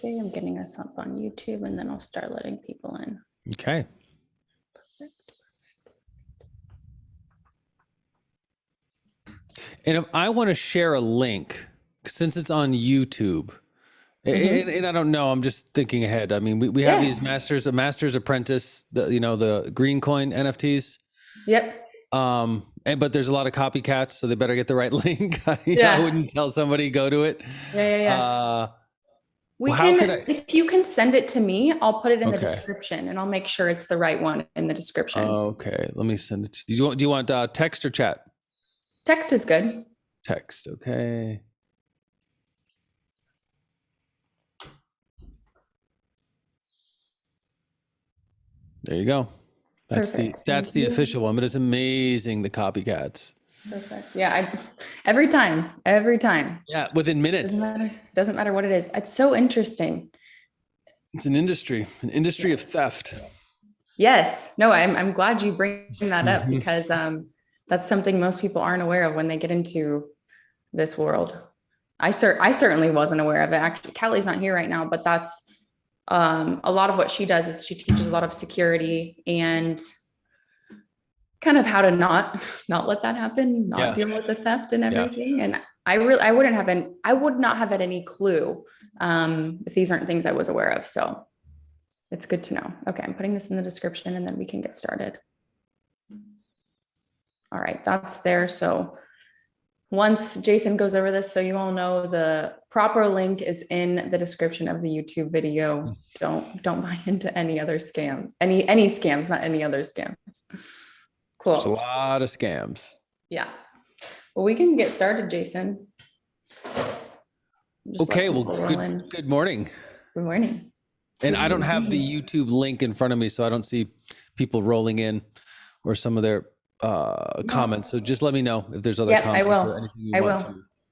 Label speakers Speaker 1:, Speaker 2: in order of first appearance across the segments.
Speaker 1: Okay, I'm getting us up on YouTube and then I'll start letting people in.
Speaker 2: Okay. And if I want to share a link, since it's on YouTube, and I don't know, I'm just thinking ahead. I mean, we have these Master's Apprentice, the green coin NFTs.
Speaker 1: Yep.
Speaker 2: But there's a lot of copycats, so they better get the right link. I wouldn't tell somebody go to it.
Speaker 1: If you can send it to me, I'll put it in the description and I'll make sure it's the right one in the description.
Speaker 2: Okay. Let me send it to you. Do you want text or chat?
Speaker 1: Text is good.
Speaker 2: Text. Okay. There you go. That's the official one, but it's amazing, the copycats.
Speaker 1: Perfect. Yeah. Every time.
Speaker 2: Yeah. Within minutes.
Speaker 1: Doesn't matter what it is. It's so interesting.
Speaker 2: It's an industry of theft.
Speaker 1: Yes. No, I'm glad you bring that up because, that's something most people aren't aware of when they get into this world. I certainly wasn't aware of it. Actually, Callie's not here right now, but that's, a lot of what she does is she teaches a lot of security and kind of how to not let that happen, deal with the theft and everything. And I would not have had any clue if these aren't things I was aware of. So it's good to know. Okay, I'm putting this in the description and then we can get started. All right, that's there. So once Jason goes over this, so you all know, the proper link is in the description of the YouTube video. Don't buy into any other scams, any scams, not any other scams. Cool.
Speaker 2: There's a lot of scams.
Speaker 1: Yeah. Well, we can get started, Jason.
Speaker 2: Okay. Well, good morning.
Speaker 1: Good morning.
Speaker 2: And I don't have the YouTube link in front of me, so I don't see people rolling in or some of their comments. So just let me know if there's other comments or anything you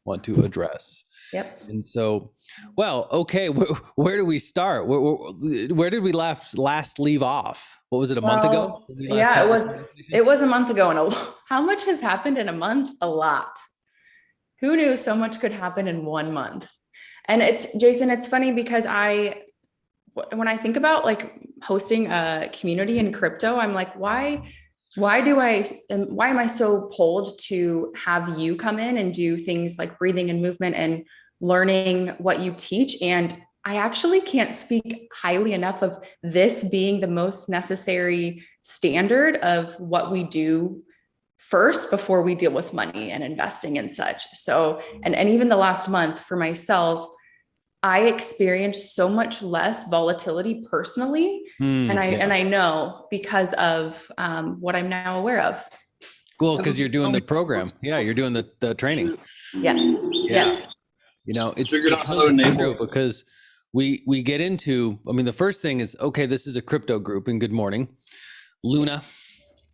Speaker 2: want to address.
Speaker 1: Yep.
Speaker 2: And so, well, okay. Where do we start? Where did we last leave off? What was it, a month ago?
Speaker 1: It was a month ago. And how much has happened in a month? A lot. Who knew so much could happen in 1 month? And Jason, it's funny because when I think about like hosting a community in crypto, I'm like, why am I so pulled to have you come in and do things like breathing and movement and learning what you teach? And I actually can't speak highly enough of this being the most necessary standard of what we do first before we deal with money and investing and such. So, and even the last month for myself, I experienced so much less volatility personally. And I know because of what I'm now aware of.
Speaker 2: Cool. Because you're doing the program. Yeah. You're doing the training.
Speaker 1: Yeah.
Speaker 2: You know, it's true because we get into, I mean, the first thing is, okay, this is a crypto group, and good morning, Luna.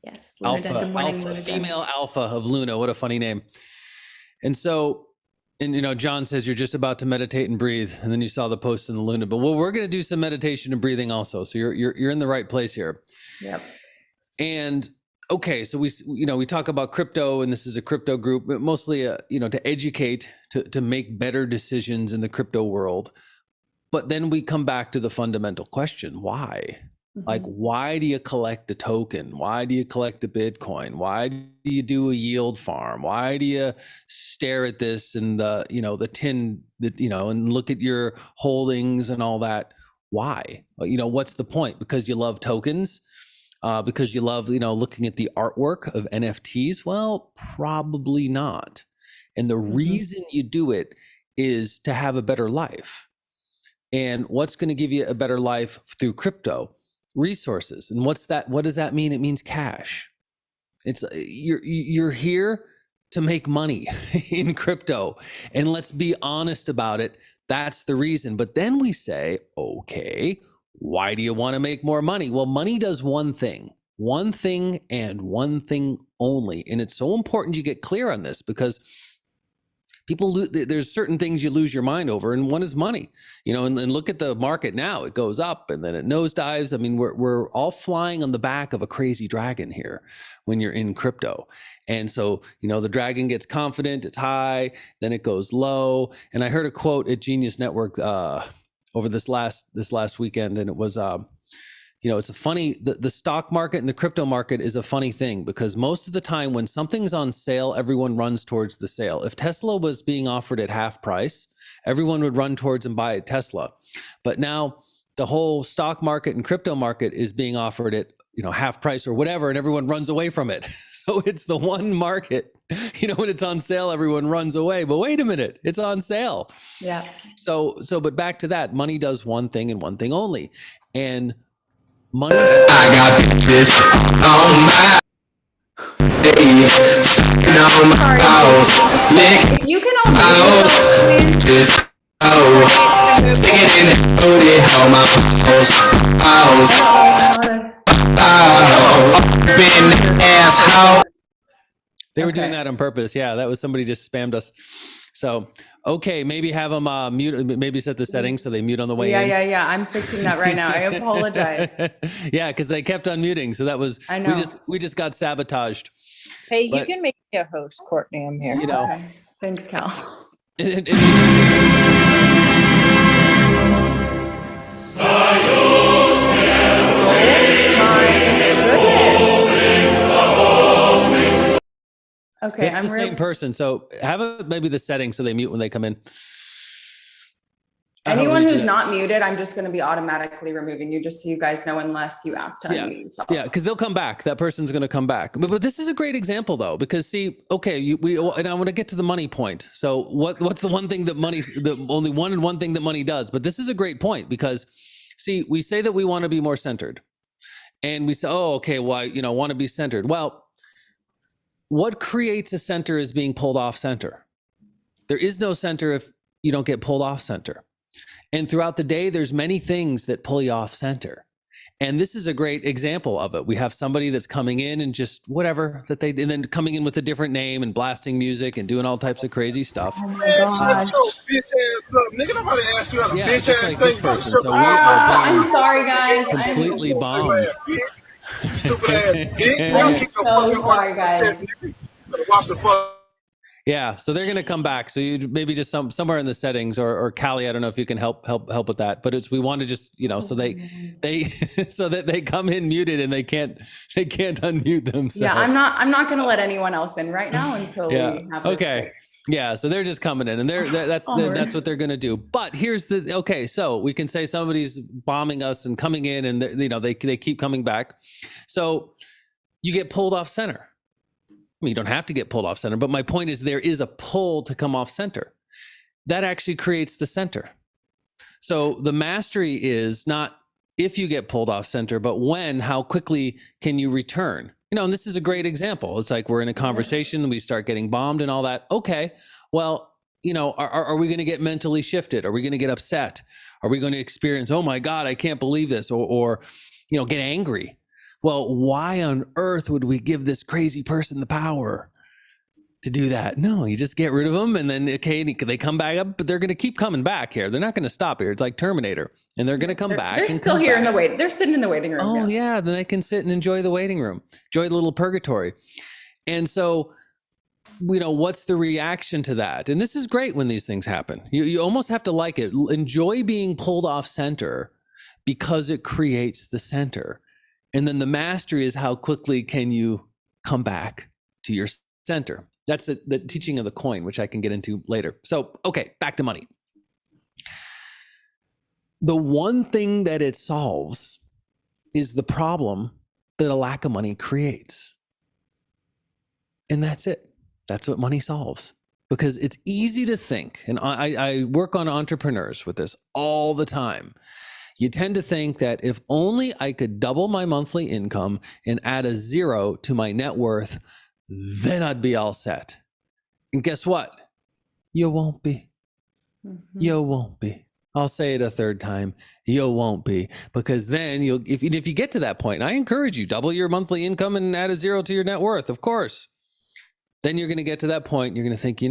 Speaker 1: Yes.
Speaker 2: Female alpha of Luna. What a funny name. And so, and you know, John says you're just about to meditate and breathe, and then you saw the post in the Luna. But we're going to do some meditation and breathing also. So you're in the right place here.
Speaker 1: Yep.
Speaker 2: And okay, so we talk about crypto, and this is a crypto group, but mostly to educate, to make better decisions in the crypto world. But then we come back to the fundamental question: why? Like, why do you collect a token? Why do you collect a Bitcoin? Why do you do a yield farm? Why do you stare at this and the tin, and look at your holdings and all that? Why? What's the point? Because you love tokens? Because you love, looking at the artwork of NFTs? Well, probably not. And the reason you do it is to have a better life. And what's going to give you a better life through crypto? Resources. And what does that mean? It means cash. It's you're here to make money in crypto. And let's be honest about it. That's the reason. But then we say, okay, why do you want to make more money? Well, money does one thing and one thing only. And it's so important you get clear on this because there's certain things you lose your mind over, and one is money, and look at the market now. It goes up and then it nosedives. I mean, we're all flying on the back of a crazy dragon here when you're in crypto. And so, the dragon gets confident, it's high, then it goes low. And I heard a quote at Genius Network a over this last weekend, and it was it's a funny, the stock market and the crypto market is a funny thing, because most of the time when something's on sale, everyone runs towards the sale. If Tesla was being offered at half price, everyone would run towards and buy a Tesla. But now the whole stock market and crypto market is being offered at, half price or whatever, and everyone runs away from it. So it's the one market, when it's on sale, everyone runs away. But wait a minute, it's on sale.
Speaker 1: Yeah.
Speaker 2: But back to that, money does one thing and one thing only. And money. I got this on my
Speaker 1: you can all
Speaker 2: They were doing that on purpose. Yeah, that was somebody just spammed us. So, okay, maybe have them mute, maybe set the settings so they mute on the way in.
Speaker 1: Yeah. I'm fixing that right now. I apologize.
Speaker 2: Yeah, because they kept on muting. So that was,
Speaker 1: I know.
Speaker 2: We just got sabotaged.
Speaker 3: Hey, you can make me a host, Courtney. I'm here.
Speaker 1: Okay. Thanks, Cal. Okay,
Speaker 2: it's the same person. So have maybe the setting so they mute when they come in.
Speaker 1: Anyone who's not muted, I'm just going to be automatically removing you, just so you guys know, unless you ask to unmute yourself.
Speaker 2: Yeah, because they'll come back. That person's going to come back. But this is a great example, though, because see, okay, and I want to get to the money point. So what's the one thing that only one thing that money does? But this is a great point, because see, we say that we want to be more centered, and we say, oh, okay, well, want to be centered. Well, what creates a center is being pulled off center. There is no center if you don't get pulled off center. And throughout the day, there's many things that pull you off center. And this is a great example of it. We have somebody that's coming in and just whatever and then coming in with a different name and blasting music and doing all types of crazy stuff.
Speaker 1: Oh my God.
Speaker 2: Yeah, just like this person. So we are
Speaker 1: I'm sorry, guys.
Speaker 2: completely bombed.
Speaker 1: I'm so sorry, guys.
Speaker 2: Yeah, so they're going to come back. So you maybe just somewhere in the settings, or Callie, I don't know if you can help with that. But we want to just so they so that they come in muted and they can't unmute themselves.
Speaker 1: Yeah, I'm not going to let anyone else in right now until we have this fixed.
Speaker 2: Yeah, so they're just coming in, and that's what they're going to do. But here's so we can say somebody's bombing us and coming in, and they keep coming back. So you get pulled off center. I mean, you don't have to get pulled off center, but my point is there is a pull to come off center. That actually creates the center. So the mastery is not if you get pulled off center, but how quickly can you return? And this is a great example. It's like we're in a conversation and we start getting bombed and all that. Okay, well, are we going to get mentally shifted? Are we going to get upset? Are we going to experience, oh my God, I can't believe this, or get angry? Well, why on earth would we give this crazy person the power to do that? No, you just get rid of them, and then they come back up, but they're going to keep coming back here. They're not going to stop here. It's like Terminator, and they're going to come back.
Speaker 1: They're still here in the wait. They're sitting in the waiting room.
Speaker 2: Oh yeah, then they can sit and enjoy the waiting room, enjoy the little purgatory. And so, what's the reaction to that? And this is great when these things happen. You almost have to like it. Enjoy being pulled off center because it creates the center. And then the mastery is how quickly can you come back to your center. That's the teaching of the coin, which I can get into later. So, okay, back to money. The one thing that it solves is the problem that a lack of money creates. And that's it. That's what money solves. Because it's easy to think, and I work on entrepreneurs with this all the time. You tend to think that if only I could double my monthly income and add a 0 to my net worth, then I'd be all set. And guess what? You won't be. Mm-hmm. You won't be. I'll say it a third time. You won't be. Because then if you get to that point, and I encourage you, double your monthly income and add a 0 to your net worth, of course. Then you're going to get to that point. You're going to think,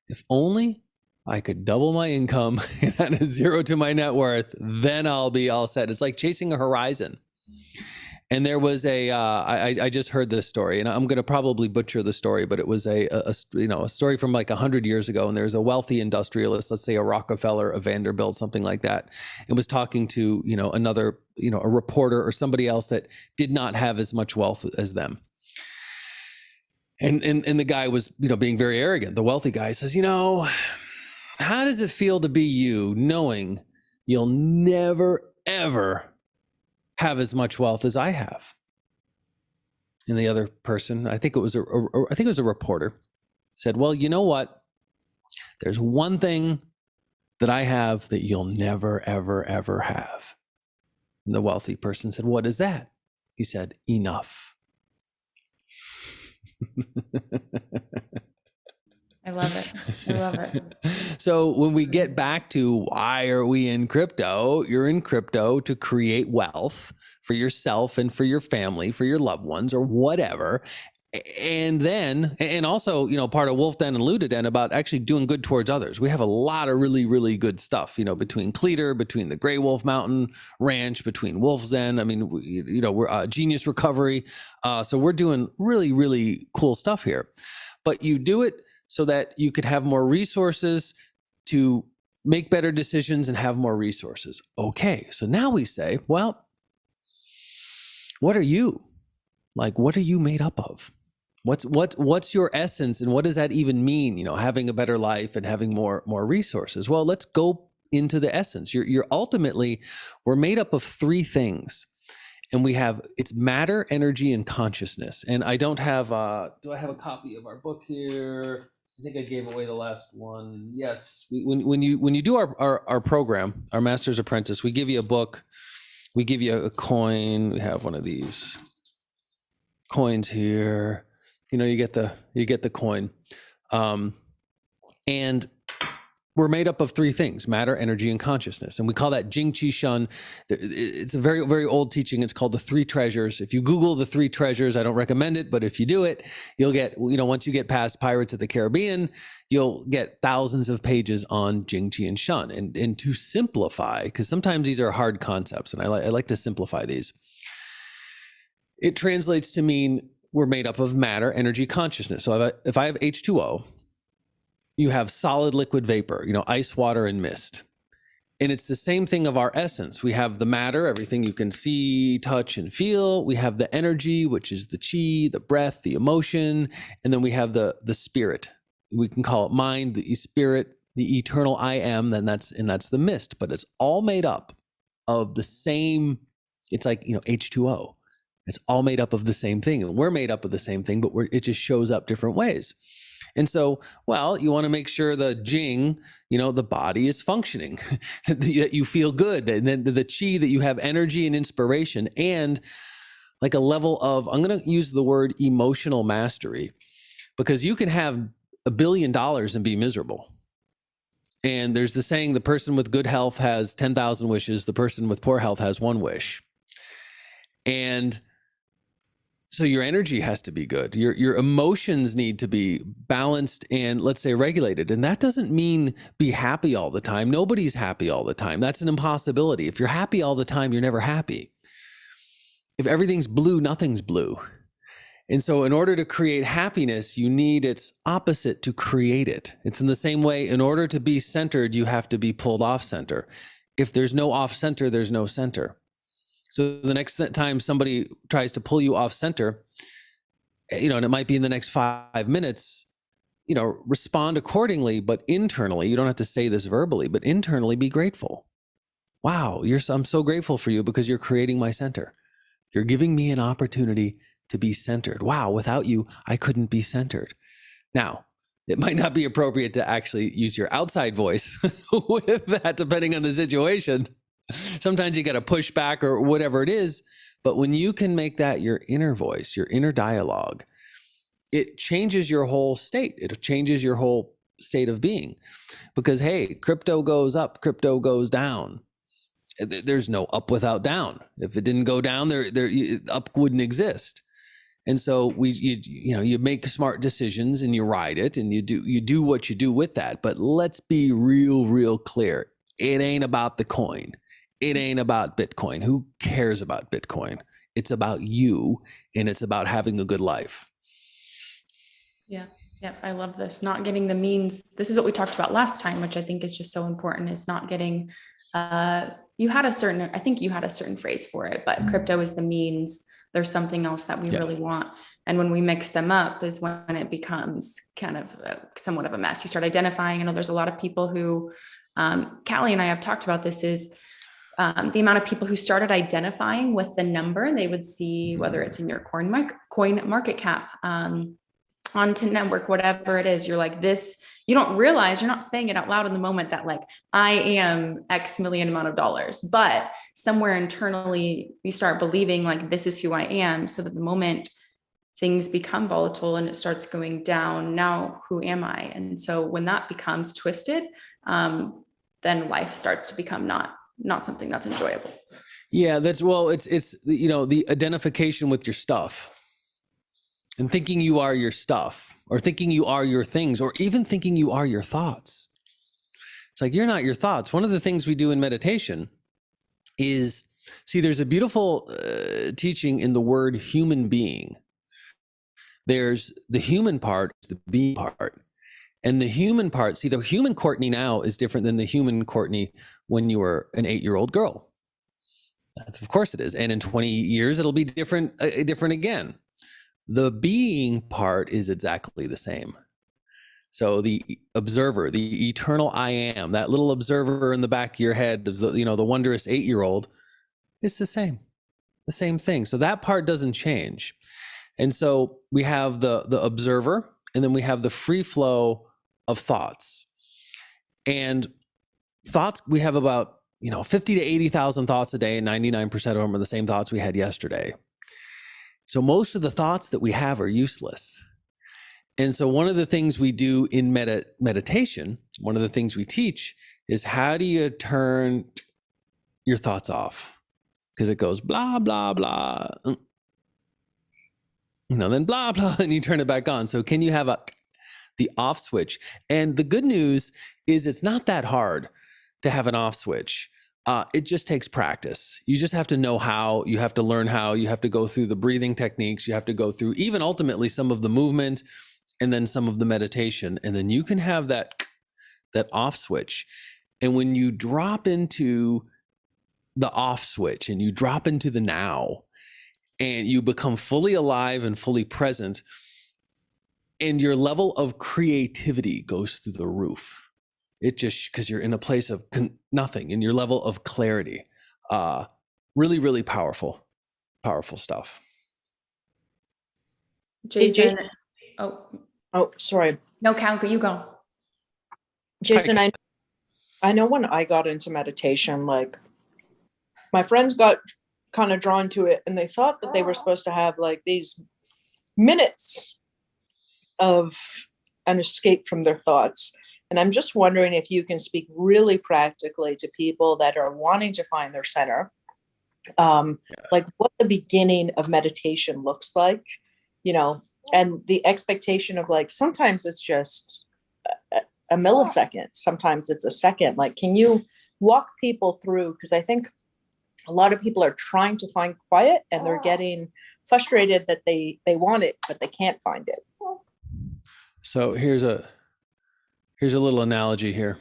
Speaker 2: if only I could double my income and add a 0 to my net worth, then I'll be all set. It's like chasing a horizon. And there was I just heard this story, and I'm going to probably butcher the story, but it was a story from like 100 years ago. And there's a wealthy industrialist, let's say a Rockefeller, a Vanderbilt, something like that, and was talking to, another, a reporter or somebody else that did not have as much wealth as them. And the guy was, being very arrogant. The wealthy guy says, how does it feel to be you knowing you'll never, ever have as much wealth as I have? And the other person, I think it was a reporter, said, well, you know what? There's one thing that I have that you'll never, ever, ever have. And the wealthy person said, what is that? He said, enough.
Speaker 1: I love it. I love it.
Speaker 2: So when we get back to why are we in crypto, you're in crypto to create wealth for yourself and for your family, for your loved ones or whatever. And also, part of Wolf Den and Luda Den about actually doing good towards others. We have a lot of really, really good stuff, between Cleater, between the Grey Wolf Mountain Ranch, between Wolf's Den. I mean, we're Genius Recovery. So we're doing really, really cool stuff here. But you do it so that you could have more resources to make better decisions and have more resources. Okay, so now we say, well, what are you? Like, what are you made up of? What's your essence, and what does that even mean? Having a better life and having more resources. Well, let's go into the essence. You're ultimately, we're made up of three things. And it's matter, energy, and consciousness. And I don't have, do I have a copy of our book here? I think I gave away the last one. Yes. When you do our program, our Master's Apprentice, we give you a book, we give you a coin. We have one of these coins here. You get the coin. And we're made up of three things: matter, energy, and consciousness. And we call that Jing Qi Shun. It's a very, very old teaching. It's called the three treasures. If you Google the three treasures, I don't recommend it, but if you do it, you'll get, once you get past Pirates of the Caribbean, you'll get thousands of pages on Jing Qi and Shun. And to simplify, because sometimes these are hard concepts, and I like to simplify these. It translates to mean we're made up of matter, energy, consciousness. So if I have H2O, you have solid, liquid, vapor, ice, water, and mist. And it's the same thing of our essence. We have the matter, everything you can see, touch, and feel. We have the energy, which is the chi, the breath, the emotion. And then we have the spirit. We can call it mind, the spirit, the eternal I am, and that's the mist. But it's all made up of the same, it's like, H2O. It's all made up of the same thing. And we're made up of the same thing, but it just shows up different ways. And so, you want to make sure the Jing, the body is functioning, that you feel good, and then the Qi, that you have energy and inspiration, and like a level of, I'm going to use the word emotional mastery, because you can have $1 billion and be miserable. And there's the saying, the person with good health has 10,000 wishes. The person with poor health has one wish. And so your energy has to be good. Your emotions need to be balanced and, let's say, regulated. And that doesn't mean be happy all the time. Nobody's happy all the time. That's an impossibility. If you're happy all the time, you're never happy. If everything's blue, nothing's blue. And so in order to create happiness, you need its opposite to create it. It's in the same way, in order to be centered, you have to be pulled off center. If there's no off center, there's no center. So the next time somebody tries to pull you off center, and it might be in the next 5 minutes, respond accordingly, but internally, you don't have to say this verbally, but internally be grateful. Wow, I'm so grateful for you because you're creating my center. You're giving me an opportunity to be centered. Wow, without you, I couldn't be centered. Now, it might not be appropriate to actually use your outside voice with that, depending on the situation. Sometimes you got to push back or whatever it is. But when you can make that your inner voice, your inner dialogue, it changes your whole state. It changes your whole state of being. Because, hey, crypto goes up, crypto goes down. There's no up without down. If it didn't go down, up wouldn't exist. And so you make smart decisions and you ride it and you do what you do with that. But let's be real clear. It ain't about the coin. It ain't about Bitcoin. Who cares about Bitcoin? It's about you, and it's about having a good life.
Speaker 1: Yeah. Yeah. I love this. Not getting the means. This is what we talked about last time, which I think is just so important, is not getting, I think you had a certain phrase for it, but crypto is the means. There's something else that we really want. And when we mix them up is when it becomes kind of somewhat of a mess. You start identifying, there's a lot of people who, Callie and I have talked about this, is the amount of people who started identifying with the number. They would see whether it's in your coin market cap, content network, whatever it is, you're like this, you don't realize, you're not saying it out loud in the moment that like, I am X million amount of dollars, but somewhere internally you start believing like, this is who I am. So that the moment things become volatile and it starts going down, now who am I? And so when that becomes twisted, then life starts to become not something that's enjoyable.
Speaker 2: Yeah, it's the identification with your stuff. And thinking you are your stuff, or thinking you are your things, or even thinking you are your thoughts. It's like, you're not your thoughts. One of the things we do in meditation is, there's a beautiful teaching in the word human being. There's the human part, the being part. And the human part, the human Courtney now is different than the human Courtney when you were an 8-year-old girl. That's, of course it is. And in 20 years, it'll be different again. The being part is exactly the same. So the observer, the eternal I am, that little observer in the back of your head, the wondrous 8-year-old, it's the same thing. So that part doesn't change. And so we have the observer, and then we have the free flow of thoughts. And thoughts, we have about 50 to 80,000 thoughts a day, and 99% of them are the same thoughts we had yesterday. So most of the thoughts that we have are useless. And so one of the things we do in meditation, one of the things we teach is, how do you turn your thoughts off? Because it goes blah, blah, blah, then blah, blah, and you turn it back on. So can you have the off switch? And the good news is, it's not that hard to have an off switch. It just takes practice. You just have to know how, you have to learn how, you have to go through the breathing techniques, you have to go through even ultimately some of the movement, and then some of the meditation. And then you can have that off switch. And when you drop into the off switch and you drop into the now, and you become fully alive and fully present, and your level of creativity goes through the roof. It just, because you're in a place of nothing, and your level of clarity, really, really powerful stuff.
Speaker 1: Jason.
Speaker 3: Oh, sorry.
Speaker 1: No, Cal, you go.
Speaker 3: Jason, I know when I got into meditation, like my friends got kind of drawn to it, and they thought that they were supposed to have like these minutes of an escape from their thoughts. And I'm just wondering if you can speak really practically to people that are wanting to find their center, like what the beginning of meditation looks like, and the expectation of like, sometimes it's just a millisecond, sometimes it's a second. Like, can you walk people through? Because I think a lot of people are trying to find quiet, and they're getting frustrated that they want it, but they can't find it.
Speaker 2: So here's a little analogy here.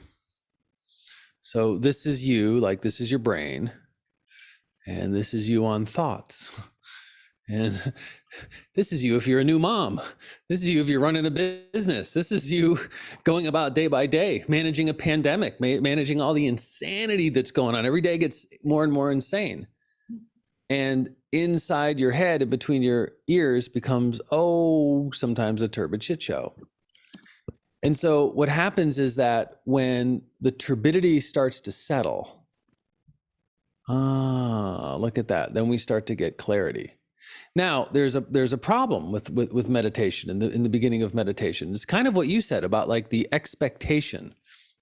Speaker 2: So this is you, like this is your brain, and this is you on thoughts. And this is you if you're a new mom. This is you if you're running a business. This is you going about day by day, managing a pandemic, managing all the insanity that's going on. Every day gets more and more insane. And inside your head and between your ears becomes, sometimes a turbid shit show. And so what happens is that when the turbidity starts to settle, look at that. Then we start to get clarity. Now, there's a problem with meditation in the beginning of meditation. It's kind of what you said about like the expectation,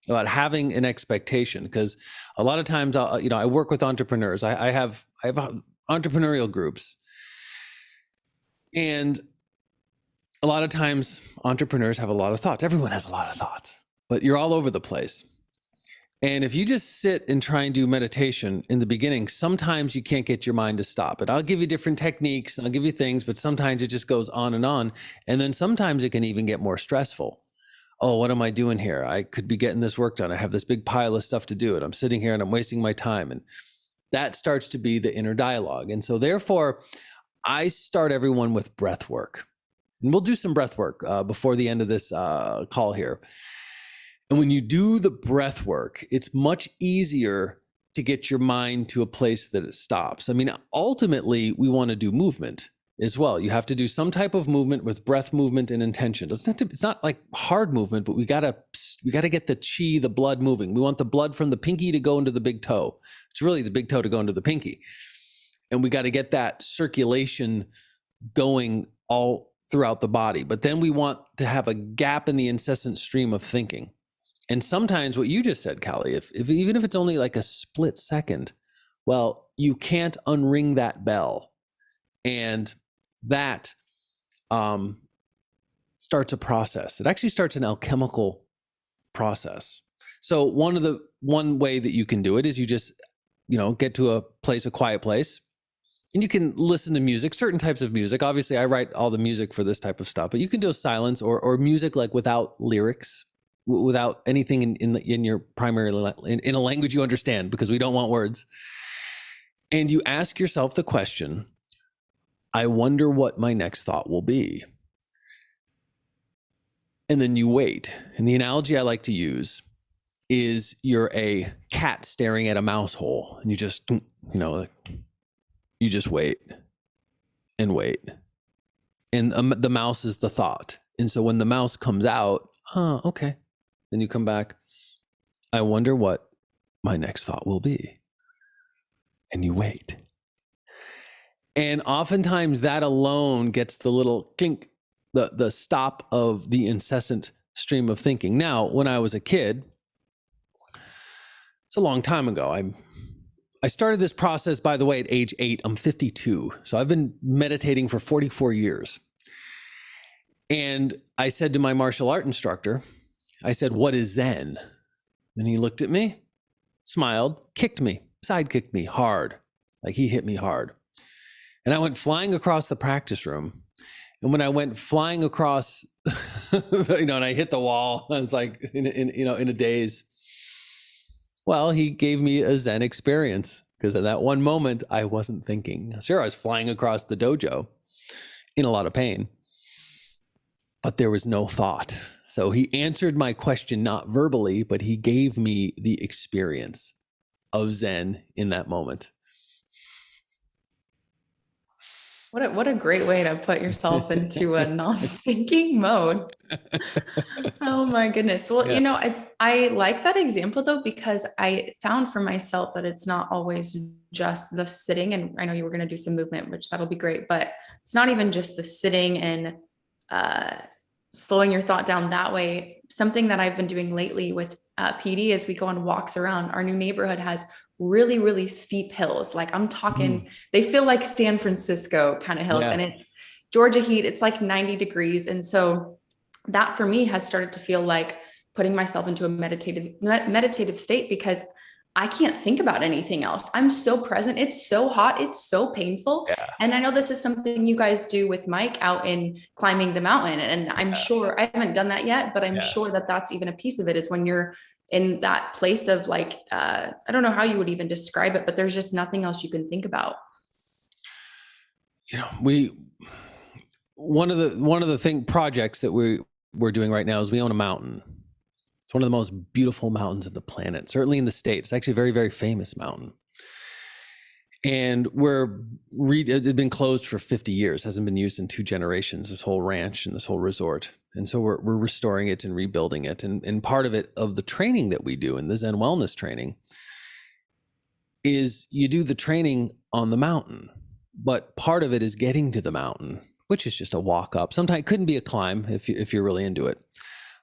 Speaker 2: about having an expectation, because a lot of times I work with entrepreneurs. I have entrepreneurial groups, and a lot of times entrepreneurs have a lot of thoughts. Everyone has a lot of thoughts, but you're all over the place. And if you just sit and try and do meditation in the beginning, sometimes you can't get your mind to stop. And I'll give you different techniques and I'll give you things, but sometimes it just goes on and on. And then sometimes it can even get more stressful. Oh, what am I doing here? I could be getting this work done. I have this big pile of stuff to do and I'm sitting here and I'm wasting my time. And that starts to be the inner dialogue. And so therefore, I start everyone with breath work. And we'll do some breath work before the end of this call here. And when you do the breath work, it's much easier to get your mind to a place that it stops. I mean, ultimately, we want to do movement as well. You have to do some type of movement with breath movement and intention. It's not like hard movement, but we gotta get the chi, the blood moving. We want the blood from the pinky to go into the big toe. It's really the big toe to go into the pinky. And we got to get that circulation going all throughout the body. But then we want to have a gap in the incessant stream of thinking. And sometimes what you just said, Callie, if even if it's only like a split second, well, you can't unring that bell. And that starts a process. It actually starts an alchemical process. So one way that you can do it is you just, get to a quiet place, and you can listen to music, certain types of music. Obviously, I write all the music for this type of stuff, but you can do silence or music like without lyrics, without anything in your primary in a language you understand, because we don't want words. And you ask yourself the question, I wonder what my next thought will be. And then you wait. And the analogy I like to use is you're a cat staring at a mouse hole, and you just, you just wait and wait. And the mouse is the thought. And so when the mouse comes out, okay. Then you come back. I wonder what my next thought will be. And you wait. And oftentimes that alone gets the little clink, the stop of the incessant stream of thinking. Now, when I was a kid, it's a long time ago. I started this process, by the way, at age 8. I'm 52. So I've been meditating for 44 years. And I said to my martial art instructor, I said, what is Zen? And he looked at me, smiled, kicked me, side kicked me hard. Like he hit me hard. And I went flying across the practice room. And when I went flying across, and I hit the wall, I was like in a daze. Well, he gave me a Zen experience, because at that one moment I wasn't thinking. Sure, I was flying across the dojo in a lot of pain, but there was no thought. So he answered my question, not verbally, but he gave me the experience of Zen in that moment.
Speaker 1: What a great way to put yourself into a non-thinking mode. Oh my goodness. Well,
Speaker 2: Yeah.
Speaker 1: I like that example though, because I found for myself that it's not always just the sitting. And I know you were going to do some movement, which that'll be great, but it's not even just the sitting and slowing your thought down that way. Something that I've been doing lately with PD is we go on walks around. Our new neighborhood has really, really steep hills. Like I'm talking, they feel like San Francisco kind of hills,
Speaker 2: Yeah.
Speaker 1: and it's Georgia heat. It's like 90 degrees. And so that for me has started to feel like putting myself into a meditative state, because I can't think about anything else. I'm so present. It's so hot. It's so painful.
Speaker 2: Yeah.
Speaker 1: And I know this is something you guys do with Mike out in climbing the mountain. And I'm sure I haven't done that yet, but I'm sure that that's even a piece of it, is when you're in that place of like, I don't know how you would even describe it, but there's just nothing else you can think about.
Speaker 2: One of the projects that we're doing right now is we own a mountain. It's one of the most beautiful mountains in the planet, certainly in the States. It's actually a very, very famous mountain. And it's been closed for 50 years, hasn't been used in 2 generations, this whole ranch and this whole resort. And so we're restoring it and rebuilding it. And part of it, of the training that we do in the Zen wellness training, is you do the training on the mountain, but part of it is getting to the mountain, which is just a walk up. Sometimes it couldn't be a climb if you're really into it.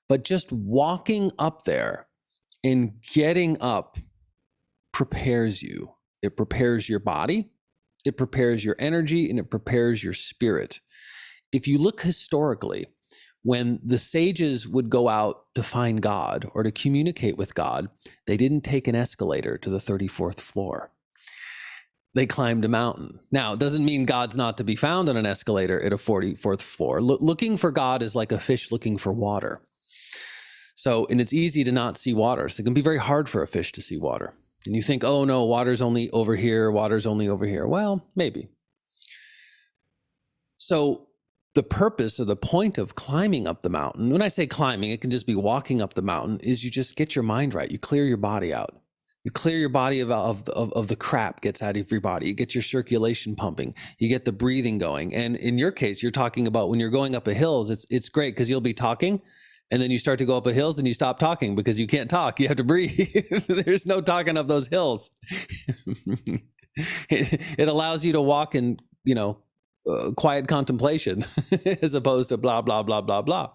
Speaker 2: But just walking up there and getting up prepares you. It prepares your body, it prepares your energy, and it prepares your spirit. If you look historically, when the sages would go out to find God or to communicate with God, they didn't take an escalator to the 34th floor. They climbed a mountain. Now, it doesn't mean God's not to be found on an escalator at a 44th floor. Looking for God is like a fish looking for water. So, and it's easy to not see water. So it can be very hard for a fish to see water. And you think, oh no, water's only over here, water's only over here. Well, maybe. So the purpose or the point of climbing up the mountain, when I say climbing, it can just be walking up the mountain, is you just get your mind right. You clear your body out. You clear your body of the crap gets out of your body. You get your circulation pumping. You get the breathing going. And in your case, you're talking about when you're going up a hills, it's great because you'll be talking and then you start to go up a hills and you stop talking because you can't talk. You have to breathe. There's no talking up those hills. It allows you to walk in, quiet contemplation as opposed to blah, blah, blah, blah, blah.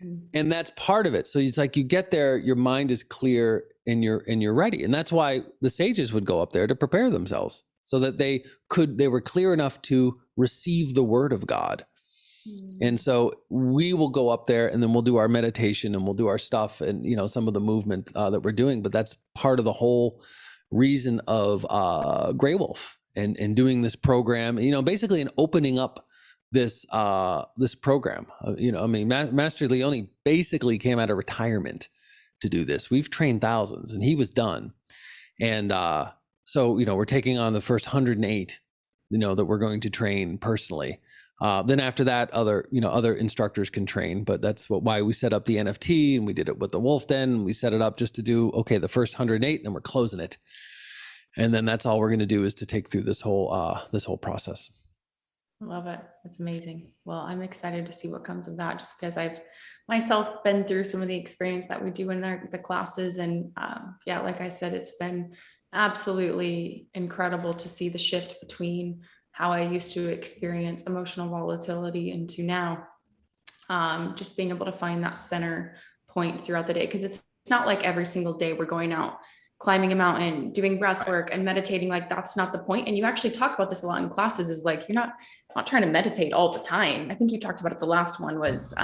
Speaker 2: Mm-hmm. And that's part of it. So it's like you get there, your mind is clear and you're ready. And that's why the sages would go up there to prepare themselves so that they were clear enough to receive the word of God. Mm-hmm. And so we will go up there and then we'll do our meditation and we'll do our stuff and, some of the movement that we're doing, but that's part of the whole reason of Grey Wolf. And doing this program, basically in opening up this program, Master Leone basically came out of retirement to do this. We've trained thousands and he was done. And so, we're taking on the first 108, that we're going to train personally. Then after that, other instructors can train, but that's why we set up the NFT and we did it with the Wolf Den. We set it up just to do, the first 108 and then we're closing it. And then that's all we're going to do is to take through this whole process.
Speaker 1: I love it. That's amazing. Well, I'm excited to see what comes of that, just because I've myself been through some of the experience that we do in the classes. And like I said, it's been absolutely incredible to see the shift between how I used to experience emotional volatility into now, just being able to find that center point throughout the day. Because it's not like every single day we're going out climbing a mountain, doing breath work and meditating. Like that's not the point. And you actually talk about this a lot in classes, is like, you're not trying to meditate all the time. I think you talked about it. The last one was,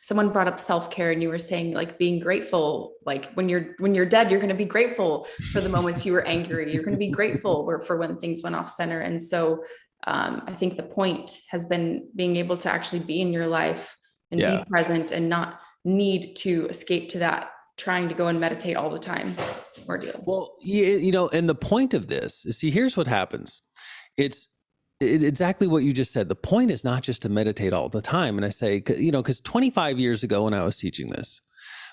Speaker 1: someone brought up self-care and you were saying like being grateful, like when you're dead, you're going to be grateful for the moments you were angry. You're going to be grateful for when things went off center. And so, I think the point has been being able to actually be in your life and be present and not need to escape to that trying to go and meditate all the time ordeal.
Speaker 2: Well, and the point of this is, see, here's what happens. It's exactly what you just said. The point is not just to meditate all the time. And I say, because 25 years ago when I was teaching this,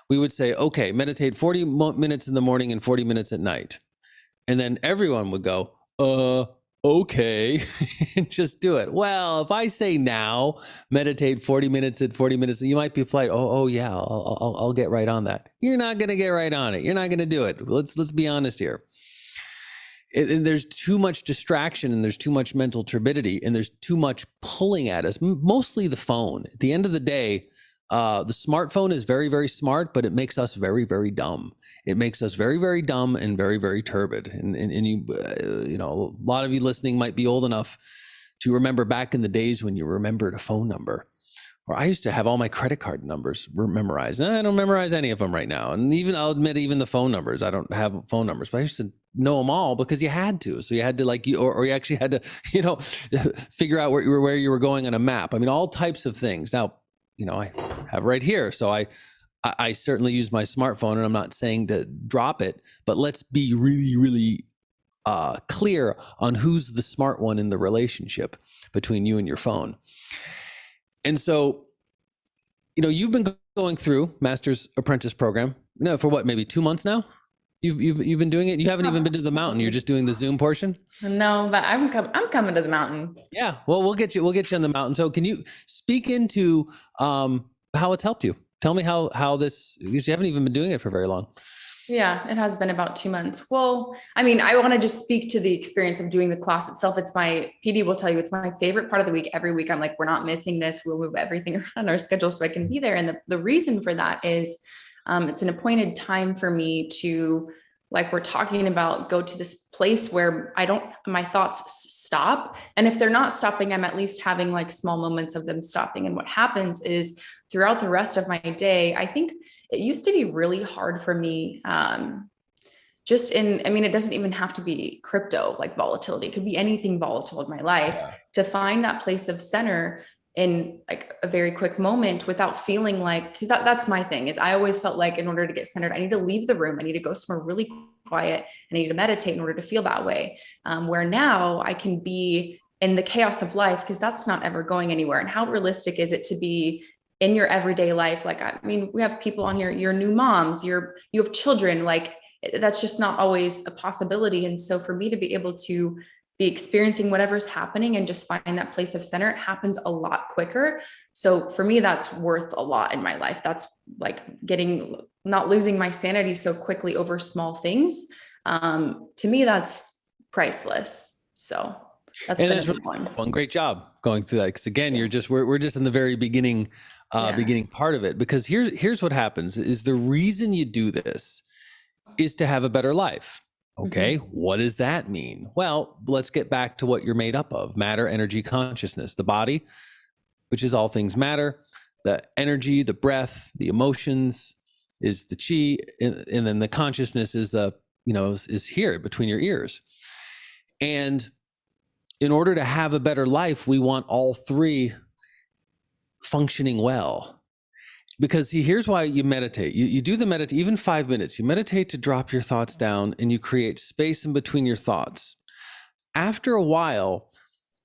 Speaker 2: we would say, okay, meditate 40 minutes in the morning and 40 minutes at night. And then everyone would go, okay, and just do it. Well, if I say now, meditate 40 minutes at 40 minutes, you might be polite. Oh yeah, I'll get right on that. You're not going to get right on it. You're not going to do it. Let's be honest here. And there's too much distraction and there's too much mental turbidity and there's too much pulling at us, mostly the phone. At the end of the day, the smartphone is very, very smart, but it makes us very, very dumb. It makes us very, very dumb and very, very turbid. And you, a lot of you listening might be old enough to remember back in the days when you remembered a phone number. Or I used to have all my credit card numbers memorized. And I don't memorize any of them right now. And I'll admit, even the phone numbers, I don't have phone numbers, but I used to know them all because you had to. So you had to or you actually had to, figure out where you were going on a map. I mean, all types of things. Now, I have right here. So I certainly use my smartphone, and I'm not saying to drop it, but let's be really, really clear on who's the smart one in the relationship between you and your phone. And so, you've been going through Master's Apprentice program, for what, maybe 2 months now? You've been doing it. You haven't even been to the mountain. You're just doing the Zoom portion.
Speaker 1: No, but I'm coming to the mountain.
Speaker 2: Yeah. Well, we'll get you on the mountain. So can you speak into how it's helped you? Tell me how this, because you haven't even been doing it for very long.
Speaker 1: Yeah, it has been about 2 months. Well, I mean, I want to just speak to the experience of doing the class itself. It's my PD will tell you it's my favorite part of the week. Every week I'm like, we're not missing this. We'll move everything around our schedule so I can be there. And the reason for that is it's an appointed time for me to, like we're talking about, go to this place where my thoughts stop. And if they're not stopping, I'm at least having like small moments of them stopping. And what happens is throughout the rest of my day, I think it used to be really hard for me. It doesn't even have to be crypto, like volatility. It could be anything volatile in my life, to find that place of center in like a very quick moment without feeling like, because that's my thing, is I always felt like in order to get centered, I need to leave the room. I need to go somewhere really quiet. I need to meditate in order to feel that way. Where now I can be in the chaos of life, because that's not ever going anywhere. And how realistic is it to be in your everyday life? Like, I mean, we have people on here, you're new moms, you have children, like that's just not always a possibility. And so for me to be able to be experiencing whatever's happening and just find that place of center, it happens a lot quicker. So for me, that's worth a lot in my life. That's like not losing my sanity so quickly over small things. To me, that's priceless. So that's
Speaker 2: really fun. Great job going through that. Because again, we're just in the very beginning part of it, because here's what happens is the reason you do this is to have a better life. Okay. Mm-hmm. What does that mean? Well, let's get back to what you're made up of: matter, energy, consciousness. The body, which is all things matter, the energy, the breath, the emotions is the chi, and then the consciousness is is here between your ears. And in order to have a better life, we want all three functioning well. Because here's why you meditate. You do the meditate, even 5 minutes, you meditate to drop your thoughts down, and you create space in between your thoughts. After a while,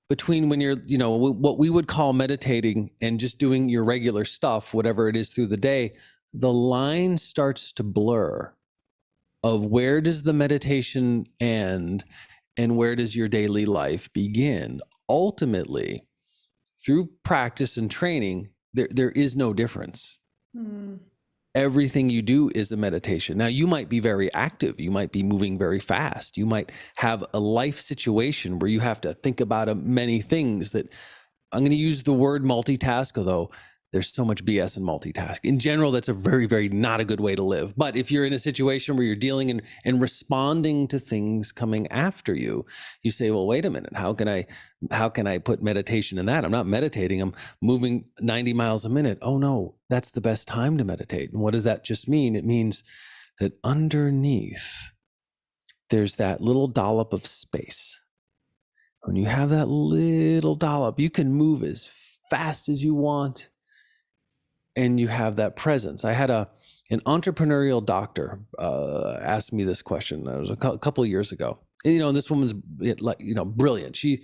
Speaker 2: between when you're, what we would call meditating and just doing your regular stuff, whatever it is through the day, the line starts to blur of where does the meditation end and where does your daily life begin. Ultimately, through practice and training, there is no difference. Everything you do is a meditation. Now, you might be very active. You might be moving very fast. You might have a life situation where you have to think about many things. That I'm going to use the word multitask, although there's so much BS in multitask. In general, that's a very, very not a good way to live. But if you're in a situation where you're dealing and responding to things coming after you, you say, well, wait a minute, how can I put meditation in that? I'm not meditating, I'm moving 90 miles a minute. Oh no, that's the best time to meditate. And what does that just mean? It means that underneath, there's that little dollop of space. When you have that little dollop, you can move as fast as you want, and you have that presence. I had an entrepreneurial doctor ask me this question. It was a couple of years ago. And, this woman's brilliant. She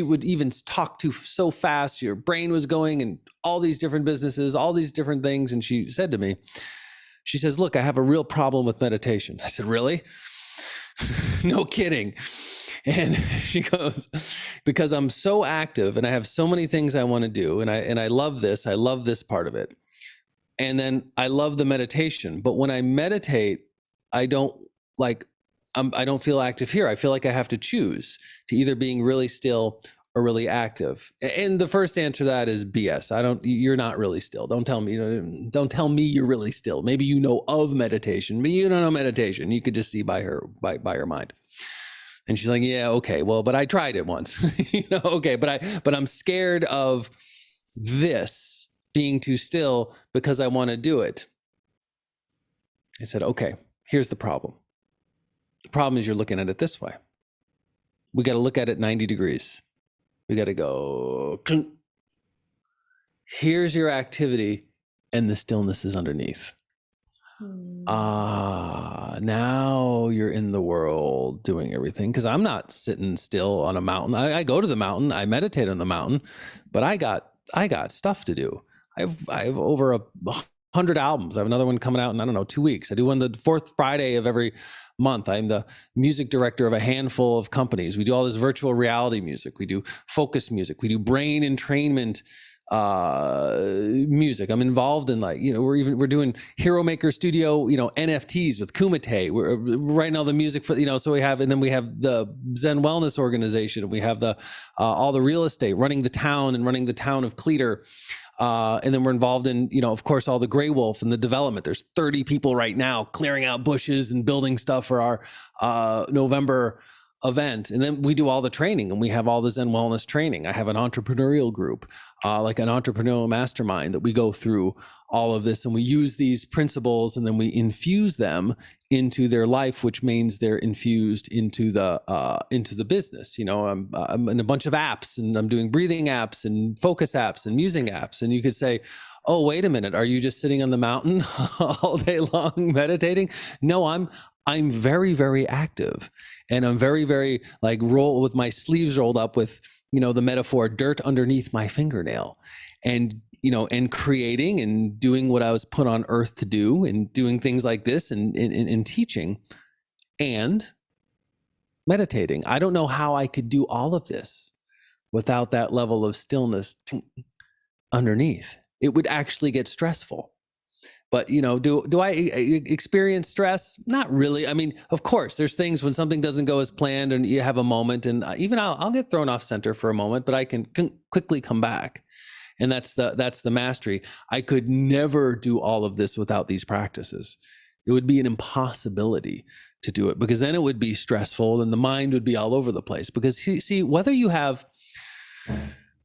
Speaker 2: would even talk to so fast. Your brain was going in all these different businesses, all these different things. And she said to me, she says, look, I have a real problem with meditation. I said, really? No kidding. And she goes, because I'm so active and I have so many things I want to do. And I love this. I love this part of it. And then I love the meditation. But when I meditate, I don't feel active here. I feel like I have to choose to either being really still or really active. And the first answer to that is BS. You're not really still. Don't tell me, don't tell me you're really still. Maybe you know of meditation, but you don't know meditation. You could just see by her mind. And she's like, yeah, okay, well, but I tried it once, okay, but I'm scared of this being too still because I want to do it. I said, okay, here's the problem. The problem is you're looking at it this way. We got to look at it 90 degrees. We got to go, clunk. Here's your activity and the stillness is underneath. Now you're in the world doing everything, because I'm not sitting still on a mountain. I go to the mountain, I meditate on the mountain, but I got stuff to do. I have over 100 albums. I have another one coming out in 2 weeks. I do one the fourth Friday of every month. I'm the music director of a handful of companies. We do all this virtual reality music. We do focus music. We do brain entrainment music. I'm involved in we're doing Hero Maker Studio, NFTs with Kumite. We're right now the music for, so we have the Zen Wellness Organization. We have all the real estate, running the town of Cleator. And then we're involved in, of course, all the Grey Wolf and the development. There's 30 people right now clearing out bushes and building stuff for our November event. And then we do all the training, and we have all the Zen wellness training. I have an entrepreneurial group, like an entrepreneurial mastermind, that we go through all of this, and we use these principles, and then we infuse them into their life, which means they're infused into the business. You know, I'm in a bunch of apps, and I'm doing breathing apps and focus apps and musing apps. And you could say, oh, wait a minute, are you just sitting on the mountain all day long meditating? No, I'm very, very active, and I'm very, very like roll with my sleeves rolled up with, you know, the metaphor, dirt underneath my fingernail, and, you know, and creating and doing what I was put on earth to do, and doing things like this, and teaching and meditating. I don't know how I could do all of this without that level of stillness underneath. It would actually get stressful. But, you know, do I experience stress? Not really. I mean, of course, there's things when something doesn't go as planned, and you have a moment, and even I'll get thrown off center for a moment, but I can quickly come back. And that's the mastery. I could never do all of this without these practices. It would be an impossibility to do it, because then it would be stressful, and the mind would be all over the place. Because see, whether you have,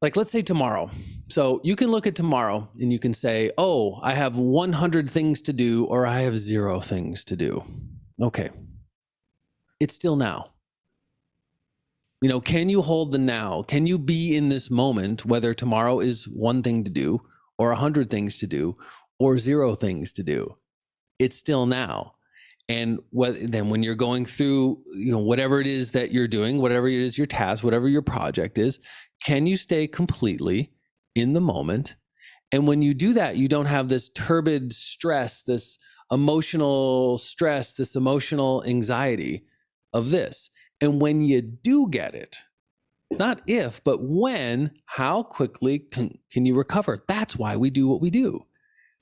Speaker 2: like, let's say tomorrow. So you can look at tomorrow and you can say, oh, I have 100 things to do, or I have 0 things to do. Okay. It's still now. You know, can you hold the now? Can you be in this moment, whether tomorrow is 1 thing to do, or 100 things to do, or 0 things to do? It's still now. And then when you're going through, you know, whatever it is that you're doing, whatever it is your task, whatever your project is, can you stay completely in the moment? And when you do that, you don't have this turbid stress, this emotional stress, this emotional anxiety of this. And when you do get it, not if, but when, how quickly can you recover? That's why we do what we do.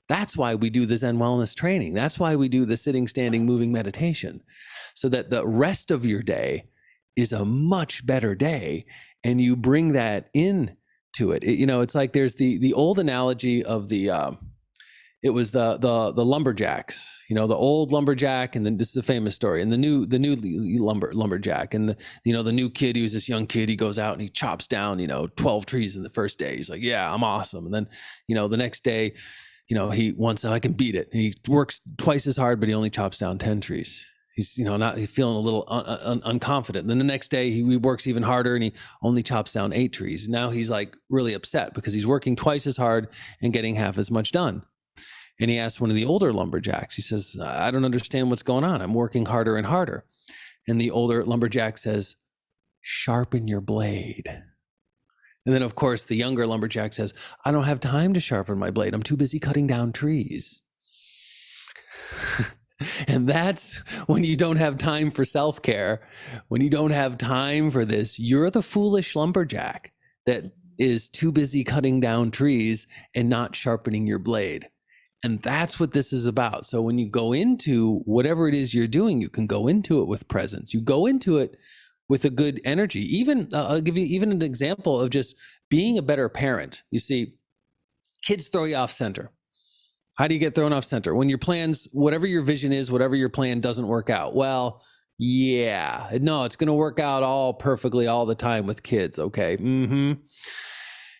Speaker 2: That's why we do the Zen wellness training. That's why we do the sitting, standing, moving meditation, so that the rest of your day is a much better day, and you bring that in to it. You know, it's like there's the old analogy of it was the lumberjacks, you know, the old lumberjack, and then this is a famous story, and the new lumberjack, and the new kid, he was this young kid, he goes out and he chops down, 12 trees in the first day. He's like, yeah, I'm awesome. And then, the next day, he wants, I can beat it. And he works twice as hard, but he only chops down 10 trees. He's, he's feeling a little unconfident. And then the next day he works even harder and he only chops down 8 trees. Now he's like really upset because he's working twice as hard and getting half as much done. And he asked one of the older lumberjacks, he says, I don't understand what's going on. I'm working harder and harder. And the older lumberjack says, sharpen your blade. And then, of course, the younger lumberjack says, I don't have time to sharpen my blade. I'm too busy cutting down trees. And that's when you don't have time for self-care, when you don't have time for this, you're the foolish lumberjack that is too busy cutting down trees and not sharpening your blade. And that's what this is about. So when you go into whatever it is you're doing, you can go into it with presence. You go into it with a good energy. Even, I'll give you even an example of just being a better parent. You see, kids throw you off center. How do you get thrown off center? When your plans, whatever your vision is, whatever your plan doesn't work out. Well, yeah, no, it's going to work out all perfectly all the time with kids. Okay.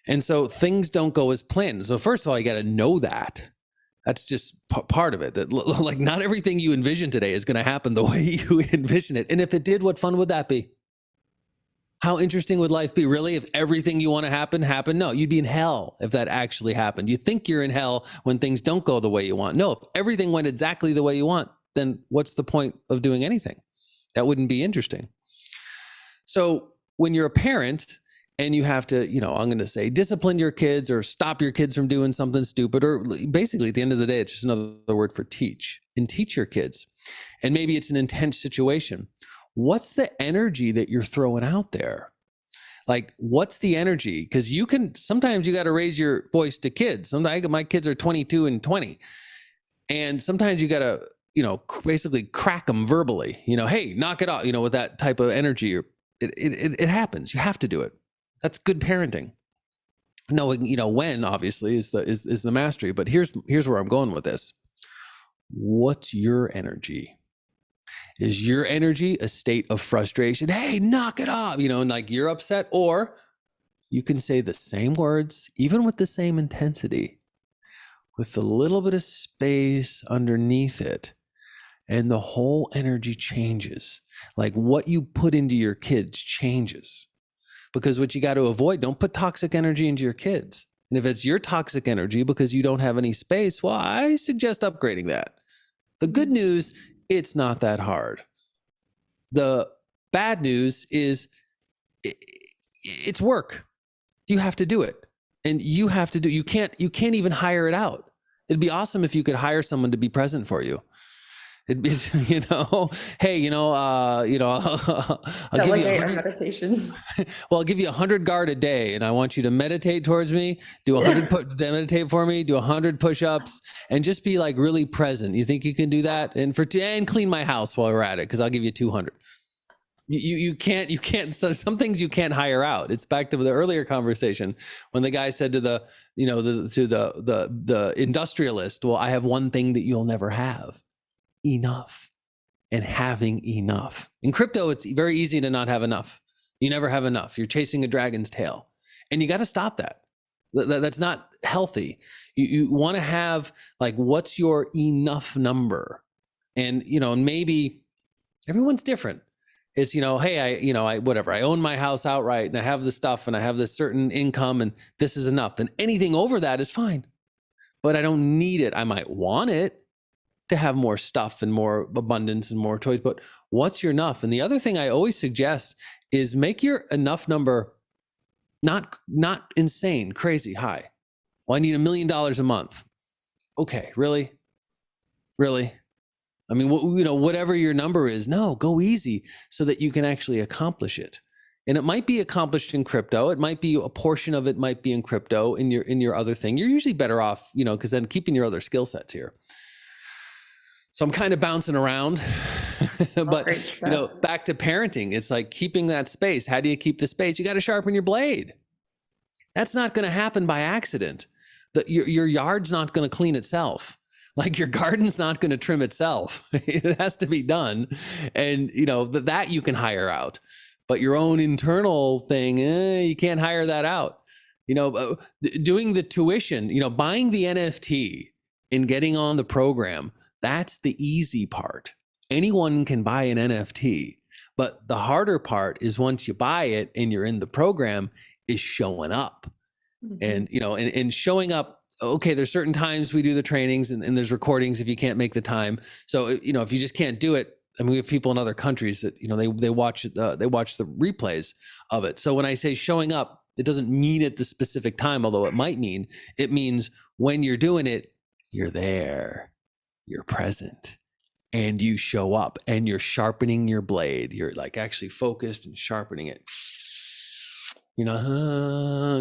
Speaker 2: And so things don't go as planned. So first of all, you got to know that. That's just part of it. That like not everything you envision today is going to happen the way you envision it. And if it did, what fun would that be? How interesting would life be, really, if everything you want to happen happened? No, you'd be in hell if that actually happened. You think you're in hell when things don't go the way you want. No, if everything went exactly the way you want, then what's the point of doing anything? That wouldn't be interesting. So when you're a parent and you have to, I'm going to say discipline your kids or stop your kids from doing something stupid, or basically at the end of the day, it's just another word for teach, and teach your kids. And maybe it's an intense situation. What's the energy that you're throwing out there? Like, what's the energy? Because sometimes you got to raise your voice to kids. Sometimes my kids are 22 and 20. And sometimes you got to, basically crack them verbally, hey, knock it off, with that type of energy. It happens. You have to do it. That's good parenting. Knowing, when obviously is the mastery. But here's where I'm going with this. What's your energy? Is your energy a state of frustration? Hey, knock it off, and like you're upset, or you can say the same words, even with the same intensity, with a little bit of space underneath it, and the whole energy changes. Like what you put into your kids changes. Because what you got to avoid, don't put toxic energy into your kids. And if it's your toxic energy because you don't have any space, well, I suggest upgrading that. The good news, it's not that hard. The bad news is it's work. You have to do it. And you can't even hire it out. It'd be awesome if you could hire someone to be present for you. It'd be, hey, I'll give you 100
Speaker 1: meditations.
Speaker 2: Well, I'll give you 100 guard a day, and I want you to meditate towards me, do 100 meditate for me, do 100 push-ups, and just be like really present. You think you can do that? And clean my house while we're at it, because I'll give you 200. You can't. So some things you can't hire out. It's back to the earlier conversation when the guy said to the industrialist, well, I have one thing that you'll never have. Enough. And having enough. In crypto, it's very easy to not have enough. You never have enough. You're chasing a dragon's tail, and you got to stop that. That's not healthy. You want to have like, what's your enough number? And maybe everyone's different. It's hey, I own my house outright, and I have the stuff, and I have this certain income, and this is enough. And anything over that is fine, but I don't need it. I might want it to have more stuff and more abundance and more toys, but what's your enough? And the other thing I always suggest is make your enough number not insane, crazy high. Well, I need $1 million a month. Okay, really? I mean, whatever your number is, no, go easy so that you can actually accomplish it. And it might be accomplished in crypto. It might be a portion of it might be in crypto in your other thing. You're usually better off, because then keeping your other skill sets here. So I'm kind of bouncing around, but back to parenting, it's like keeping that space. How do you keep the space? You got to sharpen your blade. That's not going to happen by accident. Your yard's not going to clean itself. Like your garden's not going to trim itself. It has to be done. And that you can hire out, but your own internal thing, you can't hire that out. Doing the tuition, buying the NFT and getting on the program, that's the easy part. Anyone can buy an NFT, but the harder part is once you buy it and you're in the program is showing up. And, and showing up, okay, there's certain times we do the trainings and there's recordings if you can't make the time. So, if you just can't do it, I mean, we have people in other countries that, they watch the replays of it. So when I say showing up, it doesn't mean at the specific time, although it means when you're doing it, you're there. You're present and you show up and you're sharpening your blade. You're like actually focused and sharpening it.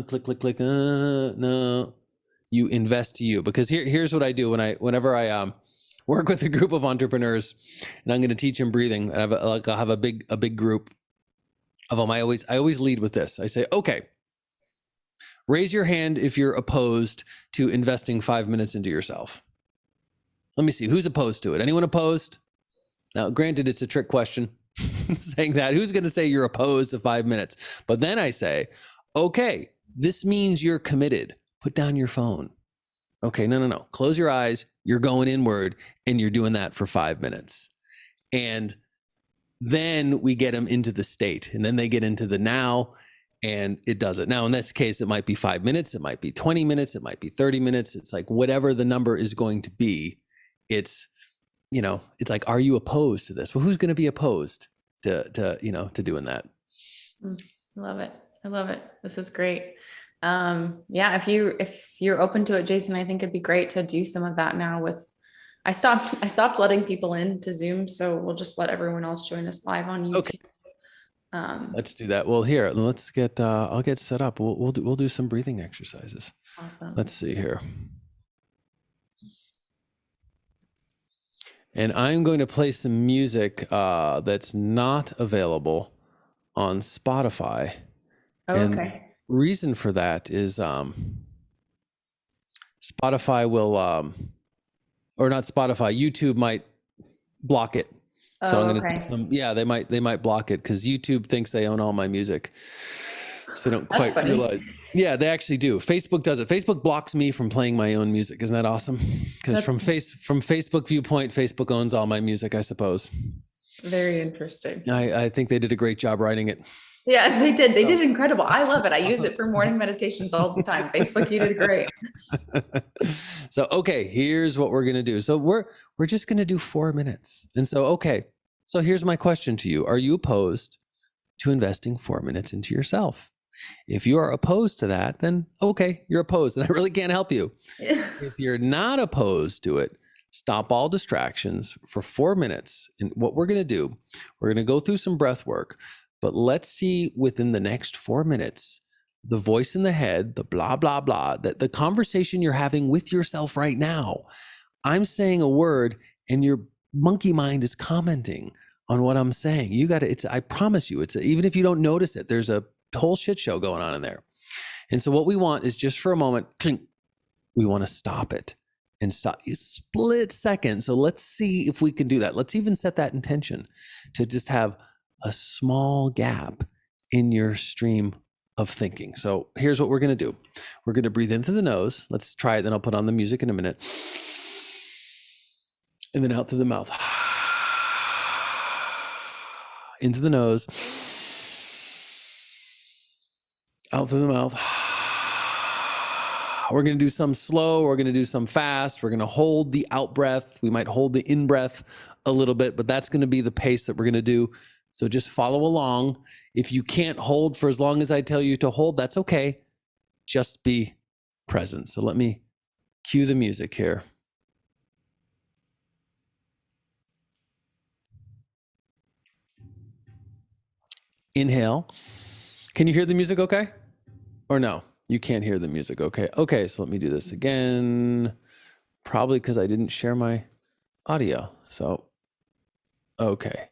Speaker 2: Click, click, click. No, you invest to you, because here's what I do whenever I work with a group of entrepreneurs and I'm going to teach them breathing. I'll have a big group of them. I always lead with this. I say, okay, raise your hand if you're opposed to investing 5 minutes into yourself. Let me see, who's opposed to it? Anyone opposed? Now, granted, it's a trick question saying that. Who's going to say you're opposed to 5 minutes? But then I say, okay, this means you're committed. Put down your phone. Okay, no. Close your eyes. You're going inward and you're doing that for 5 minutes. And then we get them into the state, and then they get into the now, and it does it. Now, in this case, it might be 5 minutes. It might be 20 minutes. It might be 30 minutes. It's like whatever the number is going to be. It's like, are you opposed to this? Well, who's going to be opposed to doing that?
Speaker 1: I love it. This is great. If you're open to it, Jason, I think it'd be great to do some of that now I stopped letting people into Zoom. So we'll just let everyone else join us live on YouTube.
Speaker 2: Okay. Let's do that. Well, here, let's get, I'll get set up. We'll do some breathing exercises.
Speaker 1: Awesome.
Speaker 2: Let's see here. And I'm going to play some music that's not available on Spotify.
Speaker 1: Oh, okay.
Speaker 2: Reason for that is Spotify will, or not Spotify, YouTube might block it. So
Speaker 1: Oh,
Speaker 2: I'm
Speaker 1: okay.
Speaker 2: gonna they might block it because YouTube thinks they own all my music. So they don't
Speaker 1: That's
Speaker 2: quite
Speaker 1: funny.
Speaker 2: realize. Yeah, they actually do. Facebook does it. Facebook blocks me from playing my own music. Isn't that awesome? Because from Facebook viewpoint, Facebook owns all my music, I suppose.
Speaker 1: Very interesting.
Speaker 2: I think they did a great job writing it.
Speaker 1: Yeah, they did. They did incredible. I love it. I use it for morning meditations all the time. Facebook, you did great.
Speaker 2: So, okay, here's what we're going to do. So we're just going to do 4 minutes. And so, okay. So here's my question to you. Are you opposed to investing 4 minutes into yourself? If you are opposed to that, then okay, you're opposed and I really can't help you.
Speaker 1: Yeah.
Speaker 2: If you're not opposed to it, stop all distractions for 4 minutes. And what we're going to do, we're going to go through some breath work, but let's see within the next 4 minutes, the voice in the head, the blah, blah, blah, that the conversation you're having with yourself right now. I'm saying a word and your monkey mind is commenting on what I'm saying. You got to, I promise you, even if you don't notice it, there's a whole shit show going on in there. And so what we want is just for a moment, clink, we want to stop it and stop a split second. So let's see if we can do that. Let's even set that intention to just have a small gap in your stream of thinking. So here's what we're going to do. We're going to breathe in through the nose. Let's try it. Then I'll put on the music in a minute. And then out through the mouth. Into the nose. Out through the mouth. We're going to do some slow. We're going to do some fast. We're going to hold the out breath. We might hold the in breath a little bit, but that's going to be the pace that we're going to do. So just follow along. If you can't hold for as long as I tell you to hold, that's okay. Just be present. So let me cue the music here. Inhale. Can you hear the music okay? Or no? You can't hear the music. Okay. Okay. So let me do this again. Probably because I didn't share my audio. So, okay.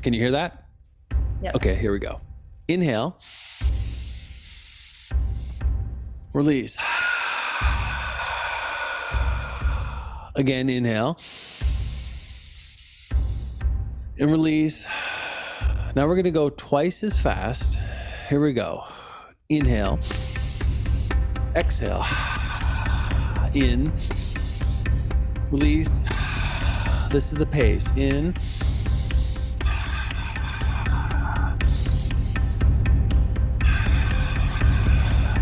Speaker 2: Can you hear that?
Speaker 1: Yeah.
Speaker 2: Okay, here we go. Inhale. Release. Again, inhale. And release. Now we're going to go twice as fast. Here we go. Inhale. Exhale. In. Release. This is the pace. In.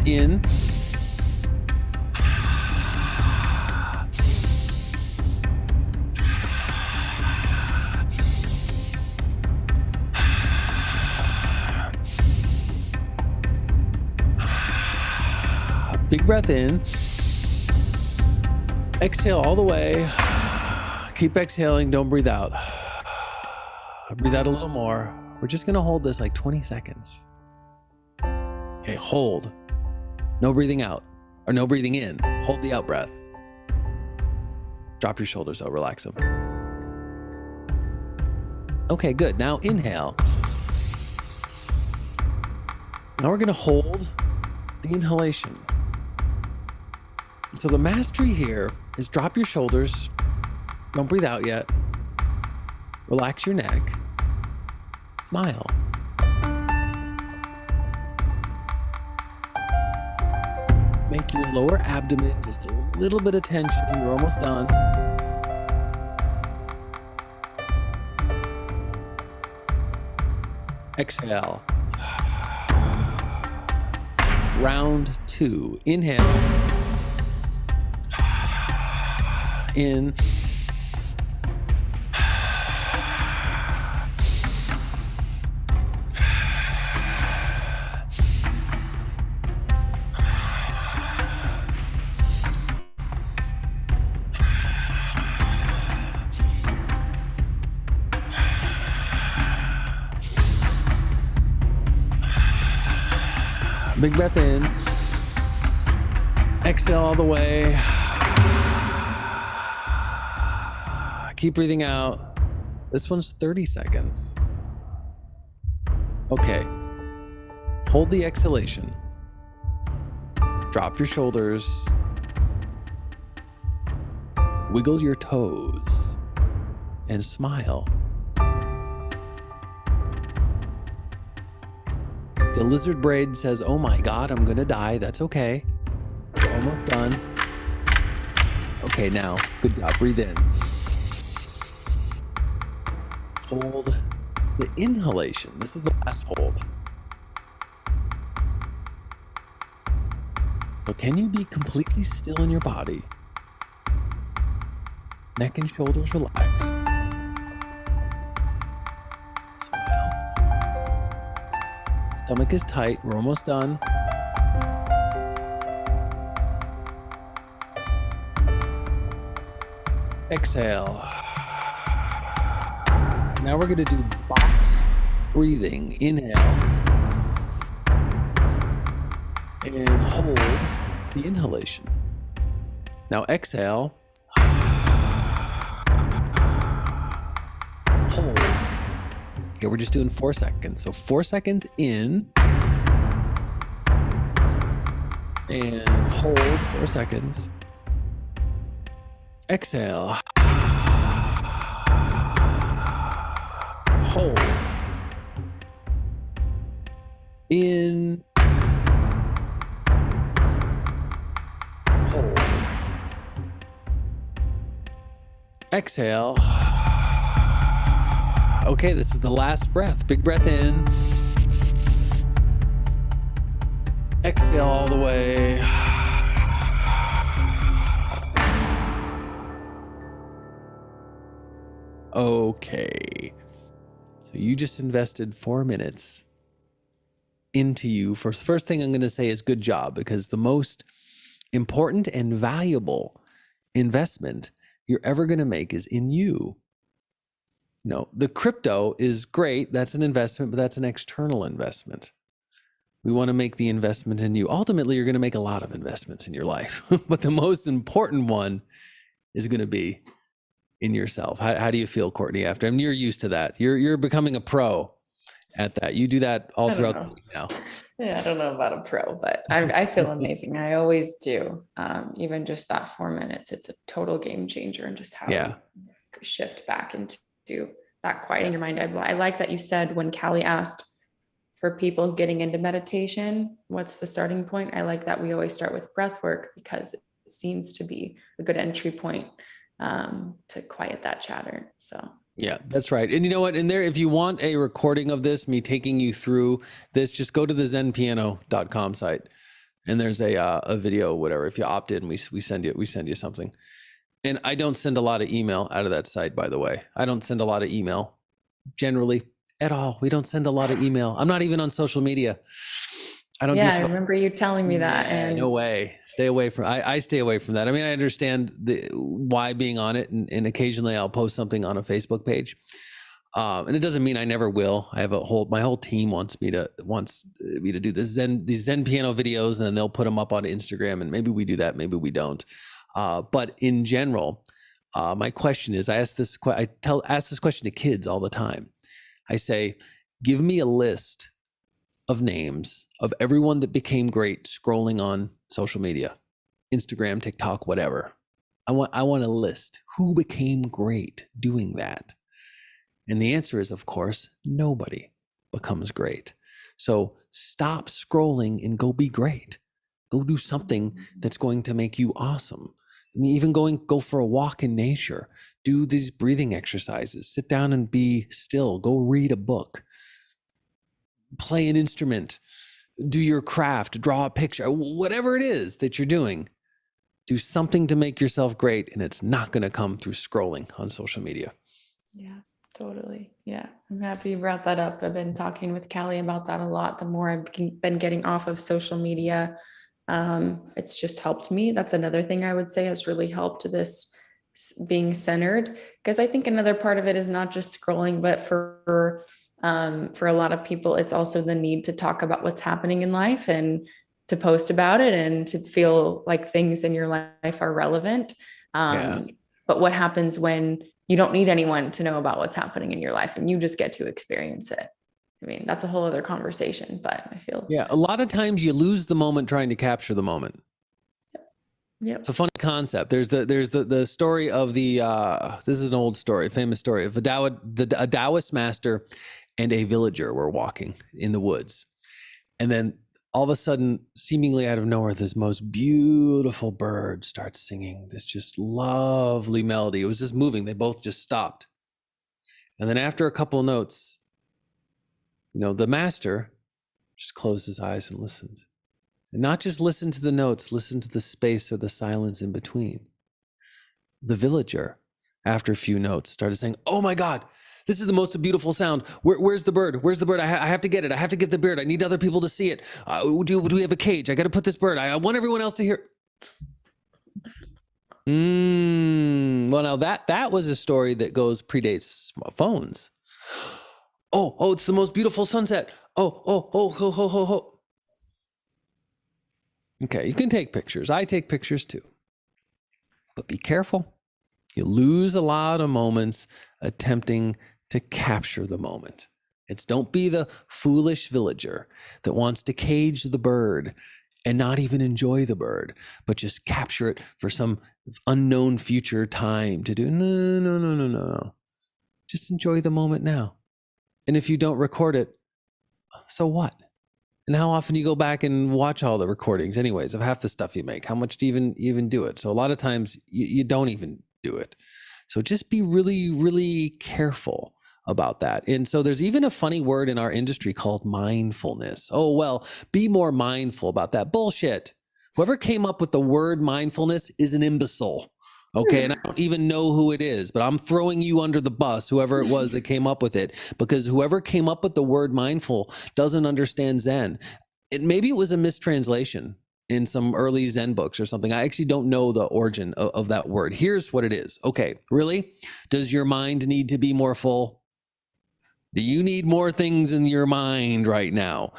Speaker 2: In. Big breath in. Exhale all the way. Keep exhaling. Don't breathe out. Breathe out a little more. We're just going to hold this like 20 seconds. Okay, hold. No breathing out or no breathing in. Hold the out breath. Drop your shoulders out. Relax them. Okay, good. Now inhale. Now we're going to hold the inhalation. So the mastery here is drop your shoulders. Don't breathe out yet. Relax your neck. Smile. Make your lower abdomen just a little bit of tension. You're almost done. Exhale. Round 2. Inhale. In. Big breath in. Exhale all the way. Keep breathing out. This one's 30 seconds. Okay. Hold the exhalation. Drop your shoulders. Wiggle your toes and smile. If the lizard braid says, oh my God, I'm gonna die, that's okay. We're almost done. Okay, now, good job. Breathe in. Hold the inhalation. This is the last hold. So can you be completely still in your body? Neck and shoulders relaxed. Smile. Stomach is tight. We're almost done. Exhale. Now we're going to do box breathing. Inhale. And hold the inhalation. Now exhale. Hold. Okay, we're just doing 4 seconds. So 4 seconds in. And hold 4 seconds. Exhale. Hold. In. Hold. Exhale. Okay, this is the last breath. Big breath in. Exhale all the way. Okay. So you just invested 4 minutes into you. First thing I'm going to say is good job, because the most important and valuable investment you're ever going to make is in you. You know, the crypto is great. That's an investment, but that's an external investment. We want to make the investment in you. Ultimately, you're going to make a lot of investments in your life, but the most important one is going to be in yourself. How do you feel, Courtney, after? I mean, you're used to that. You're becoming a pro at that. You do that all throughout the week now.
Speaker 1: Yeah, I don't know about a pro, but I feel amazing. I always do. Even just that 4 minutes, it's a total game changer, and just how you shift back into that quieting your mind. I like that you said when Callie asked for people getting into meditation, what's the starting point? I like that we always start with breath work, because it seems to be a good entry point to quiet that chatter. So
Speaker 2: yeah, that's right. And you know what? In there, if you want a recording of this, me taking you through this, just go to the zenpiano.com site, and there's a video, whatever. If you opt in, we send you something. And I don't send a lot of email out of that site, by the way. I don't send a lot of email generally at all. We don't send a lot of email. I'm not even on social media. I don't.
Speaker 1: Yeah, I remember you telling me that. And
Speaker 2: no way. Stay away from. I stay away from that. I mean, I understand why being on it, and occasionally I'll post something on a Facebook page, and it doesn't mean I never will. I have my whole team wants me to do these Zen piano videos, and then they'll put them up on Instagram, and maybe we do that, maybe we don't. But in general, my question is, I ask this question to kids all the time. I say, give me a list of names of everyone that became great scrolling on social media, Instagram, TikTok, whatever. I want a list. Who became great doing that? And the answer is, of course, nobody becomes great. So stop scrolling and go be great. Go do something that's going to make you awesome. I mean, even go for a walk in nature. Do these breathing exercises. Sit down and be still. Go read a book. Play an instrument. Do your craft. Draw a picture. Whatever it is that you're doing, do something to make yourself great, and it's not going to come through scrolling on social media.
Speaker 1: Yeah, totally. Yeah, I'm happy you brought that up. I've been talking with Callie about that a lot. The more I've been getting off of social media, it's just helped me. That's another thing I would say has really helped this being centered, because I think another part of it is not just scrolling, but for a lot of people, it's also the need to talk about what's happening in life and to post about it and to feel like things in your life are relevant. But what happens when you don't need anyone to know about what's happening in your life and you just get to experience it? I mean, that's a whole other conversation, but I feel.
Speaker 2: Yeah. A lot of times you lose the moment trying to capture the moment.
Speaker 1: Yep.
Speaker 2: It's a funny concept. There's the story of the this is an old story, famous story of a Taoist master and a villager were walking in the woods, and then all of a sudden, seemingly out of nowhere, this most beautiful bird starts singing this just lovely melody. It was just moving. They both just stopped, and then after a couple notes, the master just closed his eyes and listened. And not just listen to the notes, listen to the space or the silence in between. The villager, after a few notes, started saying, "Oh my God, this is the most beautiful sound. Where's the bird? Where's the bird? I have to get it. I have to get the bird. I need other people to see it. Do we have a cage? I got to put this bird. I want everyone else to hear." Well, now that was a story that predates phones. Oh, it's the most beautiful sunset. Oh. Okay, you can take pictures. I take pictures too. But be careful. You lose a lot of moments attempting to capture the moment. Don't be the foolish villager that wants to cage the bird and not even enjoy the bird, but just capture it for some unknown future time to do. No. Just enjoy the moment now. And if you don't record it, so what? And how often do you go back and watch all the recordings anyways of half the stuff you make? How much do you even do it? So a lot of times you don't even do it. So just be really, really careful about that. And so there's even a funny word in our industry called mindfulness. Oh, well, be more mindful about that. Bullshit. Whoever came up with the word mindfulness is an imbecile. Okay, and I don't even know who it is, but I'm throwing you under the bus, whoever it was that came up with it, because whoever came up with the word mindful doesn't understand Zen. Maybe it was a mistranslation in some early Zen books or something. I actually don't know the origin of that word. Here's what it is. Okay, really? Does your mind need to be more full? Do you need more things in your mind right now?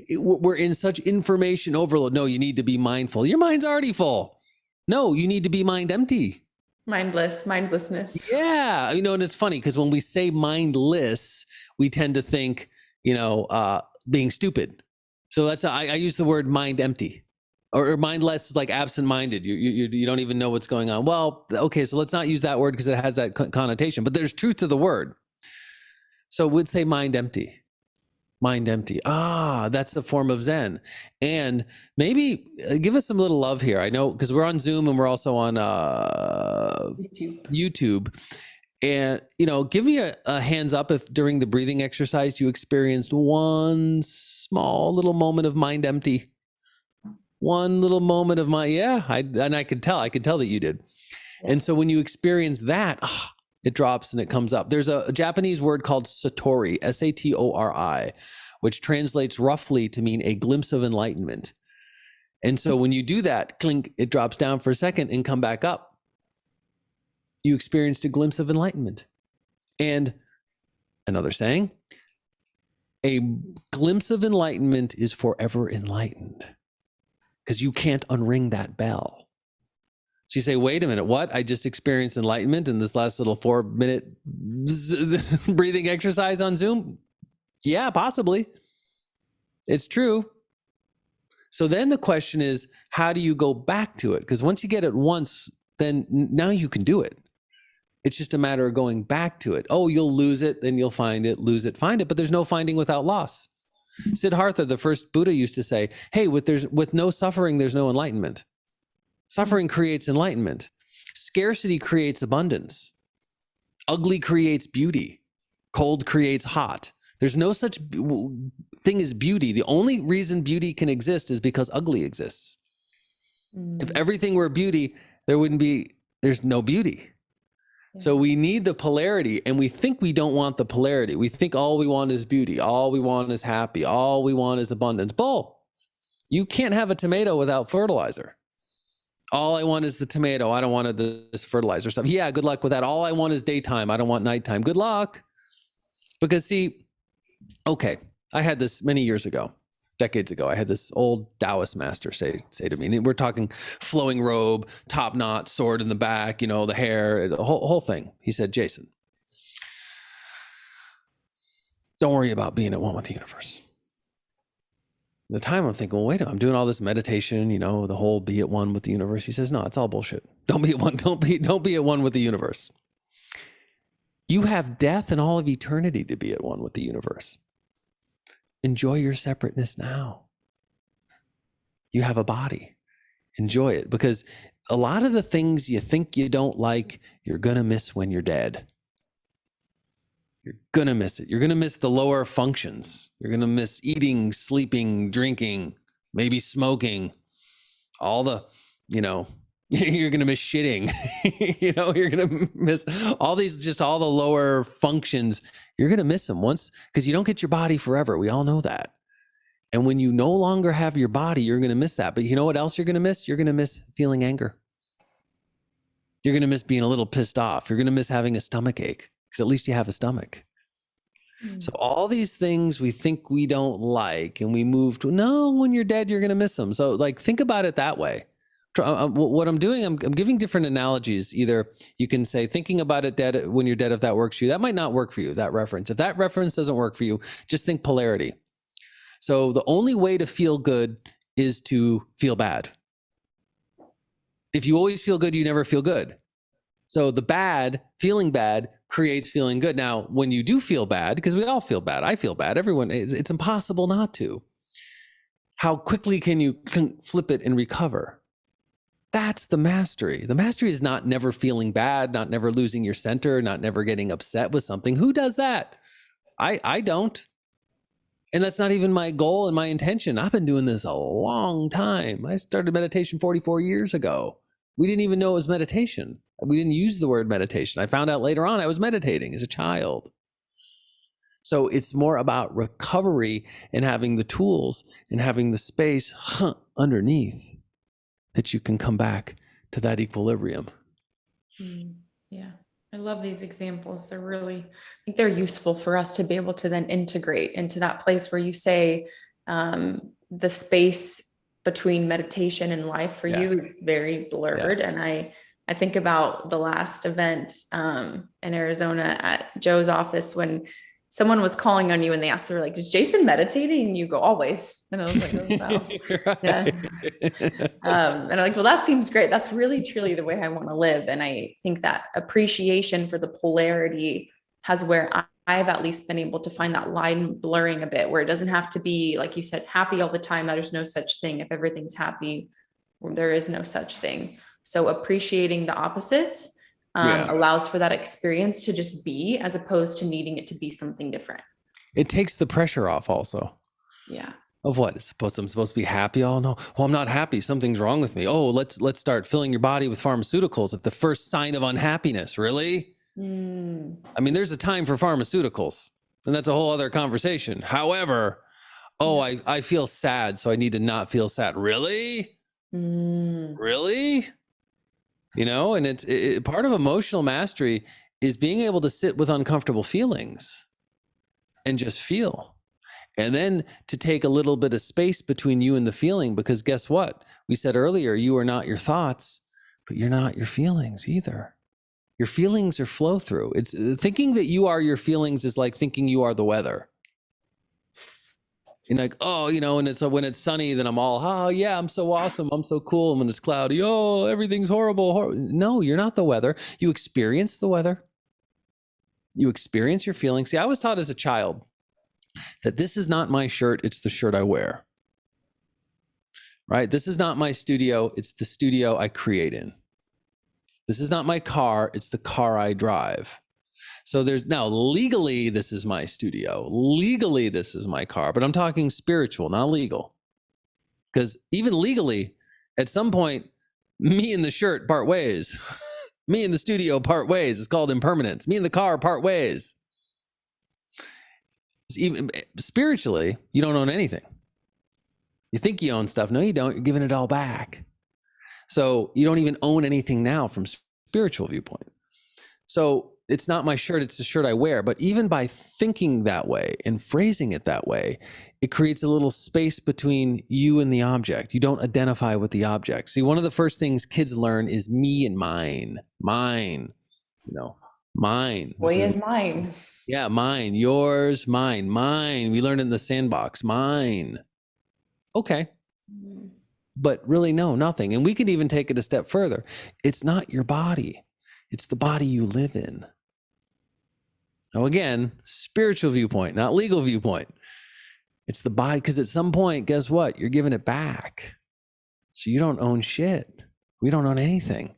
Speaker 2: We're in such information overload. No, you need to be mindful. Your mind's already full. No, you need to be mind empty.
Speaker 1: Mindlessness.
Speaker 2: Yeah. And it's funny because when we say mindless, we tend to think, being stupid. So I use the word mind empty or mindless is like absent-minded. You don't even know what's going on. Well, okay, so let's not use that word because it has that connotation, but there's truth to the word. So we'd say mind empty. Mind empty. That's a form of Zen. And maybe give us some little love here. I know because we're on Zoom and we're also on YouTube. And, give me a hands up if during the breathing exercise you experienced one small little moment of mind empty. One little moment of mind. I could tell that you did. Yeah. And so when you experience that, it drops and it comes up. There's a Japanese word called satori, Satori, which translates roughly to mean a glimpse of enlightenment. And so when you do that, clink, it drops down for a second and come back up. You experienced a glimpse of enlightenment. And another saying, a glimpse of enlightenment is forever enlightened because you can't unring that bell. So you say, wait a minute, what? I just experienced enlightenment in this last little 4-minute breathing exercise on Zoom? Yeah, possibly. It's true. So then the question is, how do you go back to it? Because once you get it once, then now you can do it. It's just a matter of going back to it. Oh, you'll lose it, then you'll find it, lose it, find it. But there's no finding without loss. Siddhartha, the first Buddha, used to say, hey, with no suffering, there's no enlightenment. Suffering creates enlightenment. Scarcity creates abundance. Ugly creates beauty. Cold creates hot. There's no such thing as beauty. The only reason beauty can exist is because ugly exists. If everything were beauty, there's no beauty. So we need the polarity, and we think we don't want the polarity. We think all we want is beauty. All we want is happy. All we want is abundance. Bull. You can't have a tomato without fertilizer. All I want is the tomato. I don't want this fertilizer stuff. Yeah, good luck with that. All I want is daytime. I don't want nighttime. Good luck. Because see, okay, I had this many years ago, decades ago. I had this old Taoist master say to me, and we're talking flowing robe, top knot, sword in the back, the hair, the whole thing. He said, Jason, don't worry about being at one with the universe. the time I'm thinking, well, wait, I'm doing all this meditation, you know, the whole be at one with the universe. He says, no, it's all bullshit. Don't be at one. Don't be at one with the universe. You have death and all of eternity to be at one with the universe. Enjoy your separateness now. You have a body. Enjoy it, because a lot of the things you think you don't like, you're going to miss when you're dead. You're going to miss it. You're going to miss the lower functions. You're going to miss eating, sleeping, drinking, maybe smoking, all the, you know, you're going to miss shitting, you know, you're going to miss all these, just all the lower functions. You're going to miss them once, because you don't get your body forever. We all know that. And when you no longer have your body, you're going to miss that. But you know what else you're going to miss? You're going to miss feeling anger. You're going to miss being a little pissed off. You're going to miss having a stomach ache, because at least you have a stomach. So all these things we think we don't like, and we move to, no, when you're dead, you're going to miss them. So like, think about it that way. What I'm doing, I'm giving different analogies. Either you can say, thinking about it dead when you're dead, if that works for you. That might not work for you, that reference. If that reference doesn't work for you, just think polarity. So the only way to feel good is to feel bad. If you always feel good, you never feel good. So the bad, feeling bad, creates feeling good. Now, when you do feel bad, because we all feel bad, I feel bad, everyone, it's impossible not to. How quickly can you flip it and recover? That's the mastery. The mastery is not never feeling bad, not never losing your center, not never getting upset with something. Who does that? I don't. And that's not even my goal and my intention. I've been doing this a long time. I started meditation 44 years ago. We didn't even know it was meditation. We didn't use the word meditation. I found out later on I was meditating as a child. So it's more about recovery and having the tools and having the space underneath that you can come back to that equilibrium.
Speaker 1: Yeah. I love these examples. They're really, I think they're useful for us to be able to then integrate into that place where you say the space between meditation and life for you is very blurred. And I think about the last event in Arizona at Joe's office when someone was calling on you and they asked, they were like, is Jason meditating? And you go, always. And I was like, oh, wow. Yeah. And I'm like, well, that seems great. That's really, truly the way I want to live. And I think that appreciation for the polarity has where I've at least been able to find that line blurring a bit, where it doesn't have to be, like you said, happy all the time. There's no such thing. If everything's happy, there is no such thing. So appreciating the opposites allows for that experience to just be, as opposed to needing it to be something different.
Speaker 2: It takes the pressure off also.
Speaker 1: Yeah.
Speaker 2: Of what? I'm supposed to be happy? Oh no. Well, I'm not happy. Something's wrong with me. Oh, let's start filling your body with pharmaceuticals at the first sign of unhappiness. Really? I mean, there's a time for pharmaceuticals, and that's a whole other conversation. However, I feel sad, so I need to not feel sad. Really? Really? You know, and it's part of emotional mastery is being able to sit with uncomfortable feelings and just feel. And then to take a little bit of space between you and the feeling, because guess what? We said earlier, you are not your thoughts, but you're not your feelings either. Your feelings are flow through. It's thinking that you are your feelings is like thinking you are the weather. And like, oh, you know, and it's when it's sunny, then I'm all, oh yeah, I'm so awesome. I'm so cool. And when it's cloudy, oh, everything's horrible. No, you're not the weather. You experience the weather. You experience your feelings. See, I was taught as a child that this is not my shirt. It's the shirt I wear. Right? This is not my studio. It's the studio I create in. This is not my car. It's the car I drive. So there's now legally, this is my studio. Legally, this is my car, but I'm talking spiritual, not legal. Because even legally, at some point, me and the shirt part ways. Me and the studio part ways. It's called impermanence. Me and the car part ways. Even spiritually, you don't own anything. You think you own stuff. No, you don't. You're giving it all back. So you don't even own anything now from spiritual viewpoint. So it's not my shirt, it's the shirt I wear. But even by thinking that way and phrasing it that way, it creates a little space between you and the object. You don't identify with the object. See, one of the first things kids learn is me and mine. Mine, you know, mine.
Speaker 1: Boy is mine.
Speaker 2: Yeah, mine, yours, mine, mine. We learned in the sandbox, mine. Okay. But really, no, nothing. And we could even take it a step further. It's not your body. It's the body you live in. Now, again, spiritual viewpoint, not legal viewpoint. It's the body, because at some point, guess what? You're giving it back. So you don't own shit. We don't own anything.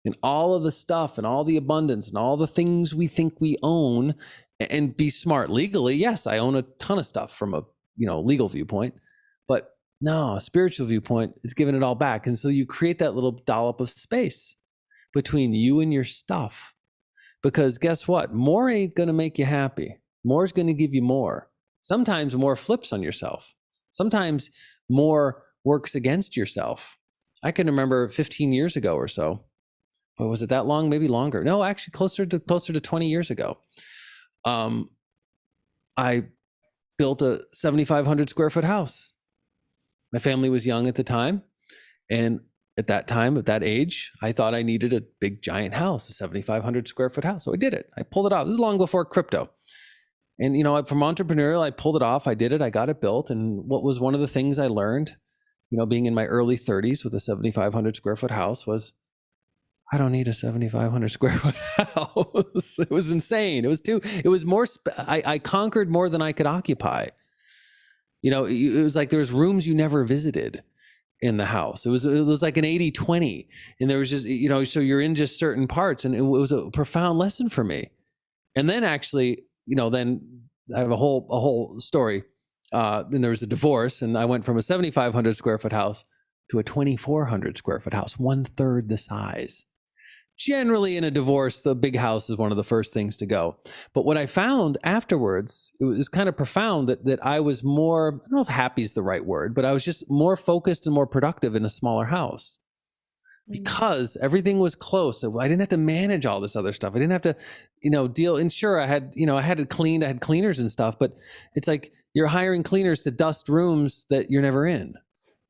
Speaker 2: And all of the stuff and all the abundance and all the things we think we own, and be smart legally. Yes, I own a ton of stuff from a legal viewpoint, but no, spiritual viewpoint, it's giving it all back. And so you create that little dollop of space between you and your stuff. Because guess what? More ain't going to make you happy. More is going to give you more. Sometimes more flips on yourself. Sometimes more works against yourself. I can remember 15 years ago or so. But was it that long? Maybe longer. No, actually closer to 20 years ago. I built a 7,500 square foot house. My family was young at the time. And at that time, at that age, I thought I needed a big giant house, a 7,500 square foot house. So I did it. I pulled it off. This is long before crypto. And, from entrepreneurial, I pulled it off. I did it. I got it built. And what was one of the things I learned, being in my early 30s with a 7,500 square foot house was, I don't need a 7,500 square foot house. It was insane. It was more, I conquered more than I could occupy. It was like there was rooms you never visited in the house. It was like an 80-20. And there was just, so you're in just certain parts, and it was a profound lesson for me. And then actually, then I have a whole story. Then there was a divorce, and I went from a 7,500 square foot house to a 2,400 square foot house, 1/3 the size. Generally in a divorce, the big house is one of the first things to go. But what I found afterwards, it was kind of profound that I was more, I don't know if happy is the right word, but I was just more focused and more productive in a smaller house because everything was close. I didn't have to manage all this other stuff. I didn't have to, deal. And sure, I had it cleaned. I had cleaners and stuff, but it's like you're hiring cleaners to dust rooms that you're never in.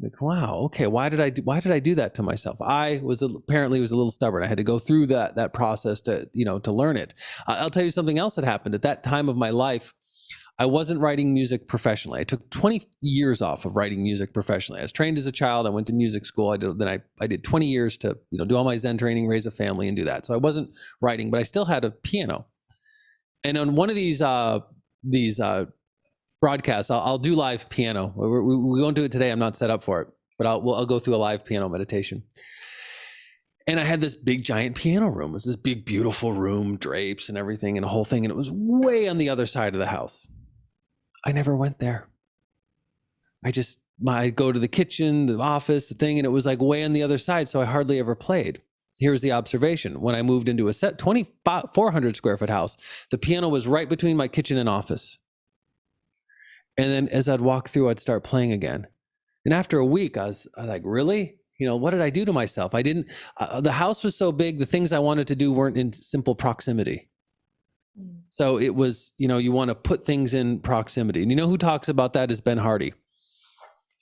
Speaker 2: Like, wow, okay, why did I do that to myself? I was apparently a little stubborn. I had to go through that process to learn it. I'll tell you something else that happened at that time of my life. I wasn't writing music professionally. I took 20 years off of writing music professionally. I was trained as a child. I went to music school. I did 20 years to do all my Zen training, raise a family, and do that. So I wasn't writing, but I still had a piano. And on one of these broadcasts, I'll do live piano. We won't do it today. I'm not set up for it, but I'll go through a live piano meditation. And I had this big giant piano room. It was this big, beautiful room, drapes and everything and a whole thing. And it was way on the other side of the house. I never went there. I'd go to the kitchen, the office, the thing, and it was like way on the other side. So I hardly ever played. Here's the observation. When I moved into a 2,400 square foot house, the piano was right between my kitchen and office. And then as I'd walk through, I'd start playing again. And after a week, I was like, really? What did I do to myself? I didn't, the house was so big, the things I wanted to do weren't in simple proximity. So it was, you want to put things in proximity. And who talks about that is Ben Hardy.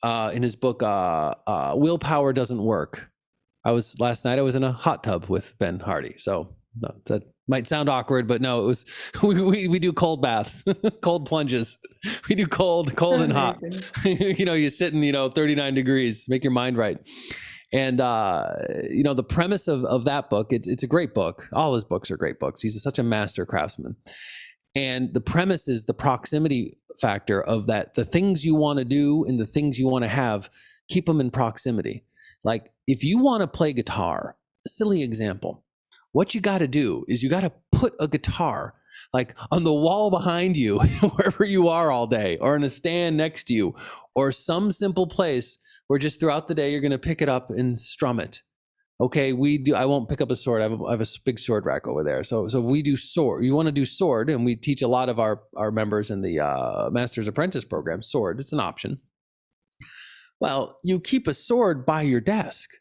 Speaker 2: In his book, Willpower Doesn't Work. Last night I was in a hot tub with Ben Hardy. So no, that might sound awkward, but no, it was, we do cold baths, cold plunges. We do cold and hot. You sit in, 39 degrees, make your mind right. And, the premise of that book, it's a great book. All his books are great books. He's such a master craftsman. And the premise is the proximity factor of that. The things you want to do and the things you want to have, keep them in proximity. Like if you want to play guitar, a silly example, what you got to do is you got to put a guitar like on the wall behind you, wherever you are all day, or in a stand next to you, or some simple place where just throughout the day, you're going to pick it up and strum it. Okay, I won't pick up a sword. I have a big sword rack over there. So we do sword. You want to do sword, and we teach a lot of our members in the Master's Apprentice program, sword. It's an option. Well, you keep a sword by your desk,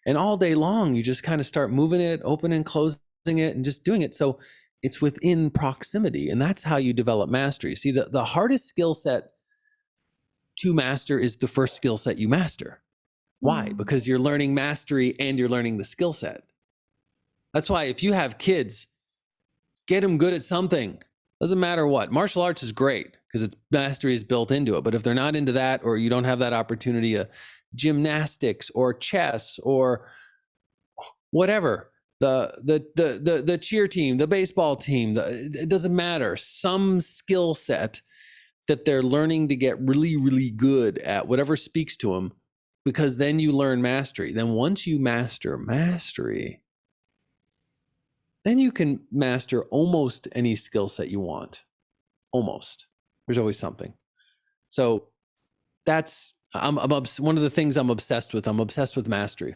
Speaker 2: and all day long, you just kind of start moving it, opening and closing it, and just doing it. So it's within proximity, and that's how you develop mastery. See, the hardest skill set to master is the first skill set you master. Why? Because you're learning mastery and you're learning the skill set. That's why if you have kids, get them good at something. Doesn't matter what. Martial arts is great. because it's mastery is built into it. But if they're not into that, or you don't have that opportunity, gymnastics or chess or whatever, the cheer team, the baseball team, it doesn't matter. Some skill set that they're learning to get really, really good at, whatever speaks to them, because then you learn mastery. Then once you master mastery, then you can master almost any skill set you want. Almost. There's always something. So that's, one of the things I'm obsessed with. I'm obsessed with mastery.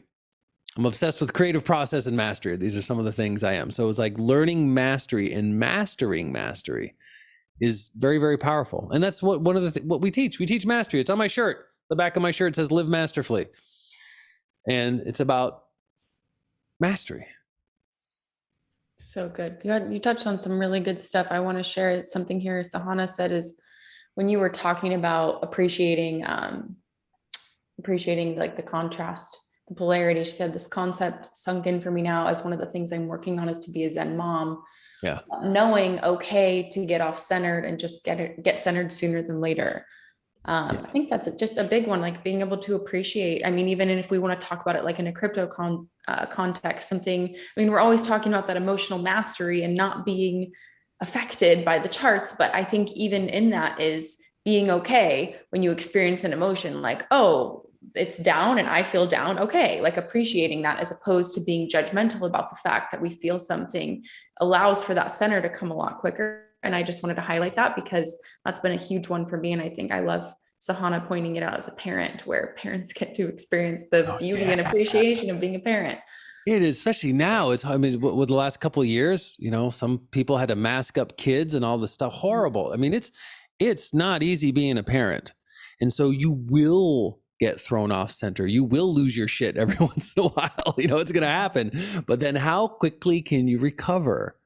Speaker 2: I'm obsessed with creative process and mastery. These are some of the things I am. So it's like learning mastery and mastering mastery is very, very powerful. And that's what one of the what we teach. We teach mastery. It's on my shirt. The back of my shirt says "Live Masterfully," and it's about mastery.
Speaker 1: So good. You touched on some really good stuff. I want to share something here. Sahana said is when you were talking about appreciating like the contrast, the polarity. She said this concept sunk in for me now as one of the things I'm working on is to be a Zen mom.
Speaker 2: Yeah.
Speaker 1: Knowing okay to get off centered and just get centered sooner than later. I think that's just a big one, like being able to appreciate. I mean, even if we want to talk about it like in a crypto context, something, I mean, we're always talking about that emotional mastery and not being affected by the charts. But I think even in that is being okay when you experience an emotion like, oh, it's down and I feel down. Okay. Like appreciating that as opposed to being judgmental about the fact that we feel something allows for that center to come a lot quicker. And I just wanted to highlight that because that's been a huge one for me. And I think I love Sahana pointing it out as a parent, where parents get to experience the beauty and appreciation of being a parent.
Speaker 2: It is, especially now. It's, I mean, with the last couple of years, you know, some people had to mask up kids and all this stuff. Horrible. I mean, it's not easy being a parent. And so you will get thrown off center. You will lose your shit every once in a while. You know, it's going to happen. But then how quickly can you recover?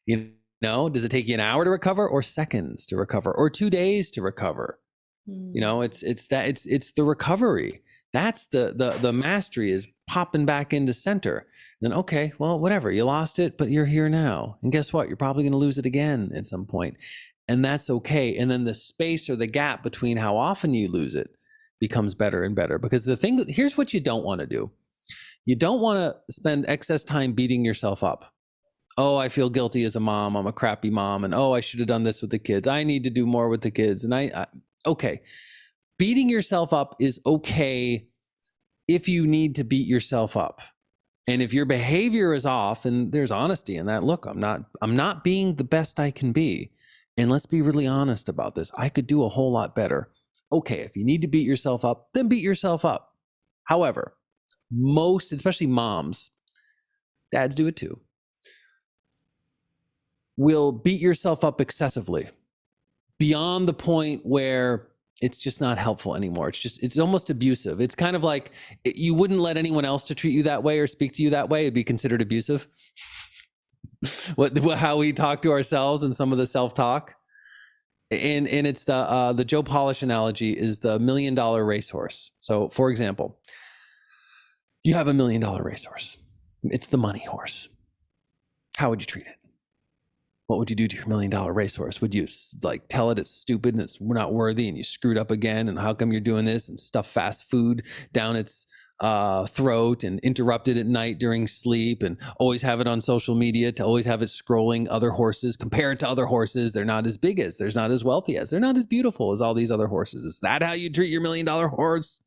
Speaker 2: You know, does it take you an hour to recover or seconds to recover or 2 days to recover? You know, it's the recovery. That's the mastery is popping back into center. And then, okay, well, whatever, you lost it, but you're here now. And guess what? You're probably going to lose it again at some point. And that's okay. And then the space or the gap between how often you lose it becomes better and better. Because here's what you don't want to do. You don't want to spend excess time beating yourself up. Oh, I feel guilty as a mom. I'm a crappy mom. And oh, I should have done this with the kids. I need to do more with the kids. And okay. Beating yourself up is okay if you need to beat yourself up. And if your behavior is off, and there's honesty in that, look, I'm not being the best I can be. And let's be really honest about this. I could do a whole lot better. Okay, if you need to beat yourself up, then beat yourself up. However, most, especially moms, dads do it too, will beat yourself up excessively beyond the point where it's just not helpful anymore. It's almost abusive. It's kind of like you wouldn't let anyone else to treat you that way or speak to you that way. It'd be considered abusive. How we talk to ourselves and some of the self-talk. And it's the Joe Polish analogy is the $1 million racehorse. So for example, you have $1 million racehorse. It's the money horse. How would you treat it? What would you do to your $1 million racehorse? Would you like tell it it's stupid and it's not worthy and you screwed up again? And how come you're doing this and stuff fast food down its throat and interrupt it at night during sleep and always have it on social media to always have it scrolling other horses, compare it to other horses. They're not as big as, they're not as wealthy as, they're not as beautiful as all these other horses. Is that how you treat your $1 million horse?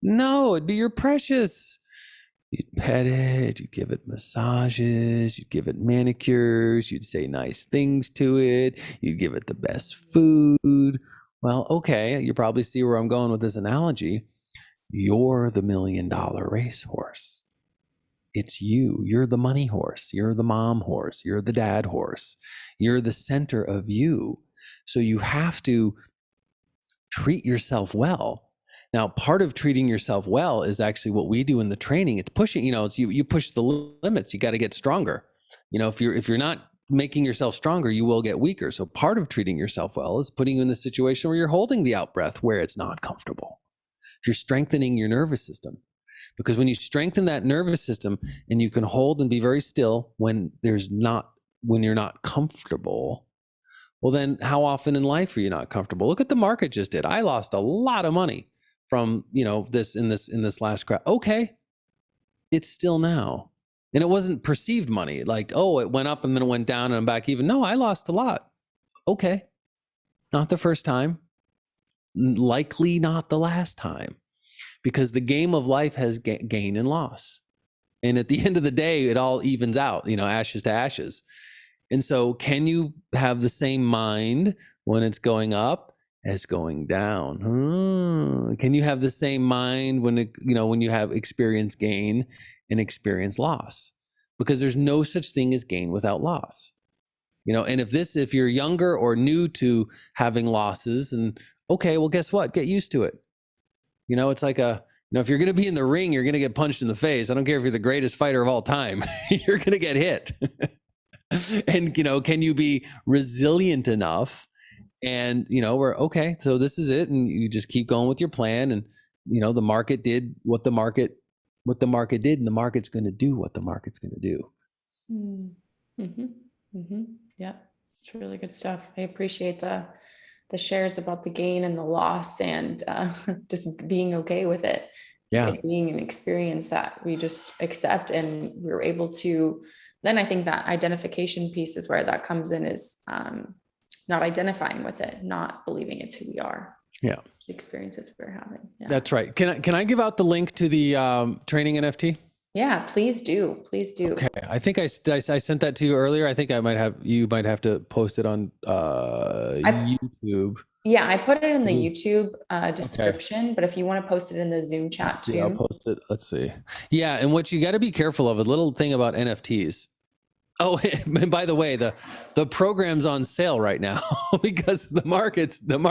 Speaker 2: No, it'd be your precious. You'd pet it, you'd give it massages, you'd give it manicures, you'd say nice things to it, you'd give it the best food. Well, okay, you probably see where I'm going with this analogy. You're the $1 million racehorse. It's you. You're the money horse. You're the mom horse. You're the dad horse. You're the center of you. So you have to treat yourself well. Now, part of treating yourself well is actually what we do in the training. It's pushing, you know, it's you push the limits. You got to get stronger. You know, if you're not making yourself stronger, you will get weaker. So part of treating yourself well is putting you in the situation where you're holding the out breath where it's not comfortable. If you're strengthening your nervous system, because when you strengthen that nervous system and you can hold and be very still when you're not comfortable, Well, then how often in life are you not comfortable? Look at the market just did. I lost a lot of money from, this last crash. Okay. It's still now. And it wasn't perceived money. Like, oh, it went up and then it went down and I'm back even. No, I lost a lot. Okay. Not the first time. Likely not the last time. Because the game of life has gain and loss. And at the end of the day, it all evens out, ashes to ashes. And so can you have the same mind when it's going up as going down? Can you have the same mind when when you have experience gain and experience loss? Because there's no such thing as gain without loss. And if you're younger or new to having losses, and okay, well, guess what? Get used to it. It's like if you're going to be in the ring, you're going to get punched in the face. I don't care if you're the greatest fighter of all time, you're going to get hit. And, can you be resilient enough? And, we're okay. So this is it. And you just keep going with your plan. And, the market did what the market did, and the market's going to do what the market's going to do.
Speaker 1: Mm-hmm. Mm-hmm. Yeah. It's really good stuff. I appreciate the shares about the gain and the loss, and just being okay with it.
Speaker 2: Yeah.
Speaker 1: It being an experience that we just accept, and we're able to, then I think that identification piece is where that comes in, is not identifying with it, not believing it's who we are.
Speaker 2: Yeah.
Speaker 1: The experiences we're having. Yeah.
Speaker 2: That's right. Can I give out the link to the training NFT?
Speaker 1: Yeah, please do. Please do.
Speaker 2: Okay. I think I sent that to you earlier. I think you might have to post it on YouTube.
Speaker 1: Yeah, I put it in the YouTube description, but if you want to post it in the Zoom chat too.
Speaker 2: I'll post it. Let's see. Yeah, and what you got to be careful of, a little thing about NFTs. Oh, and by the way, the program's on sale right now because the market's down.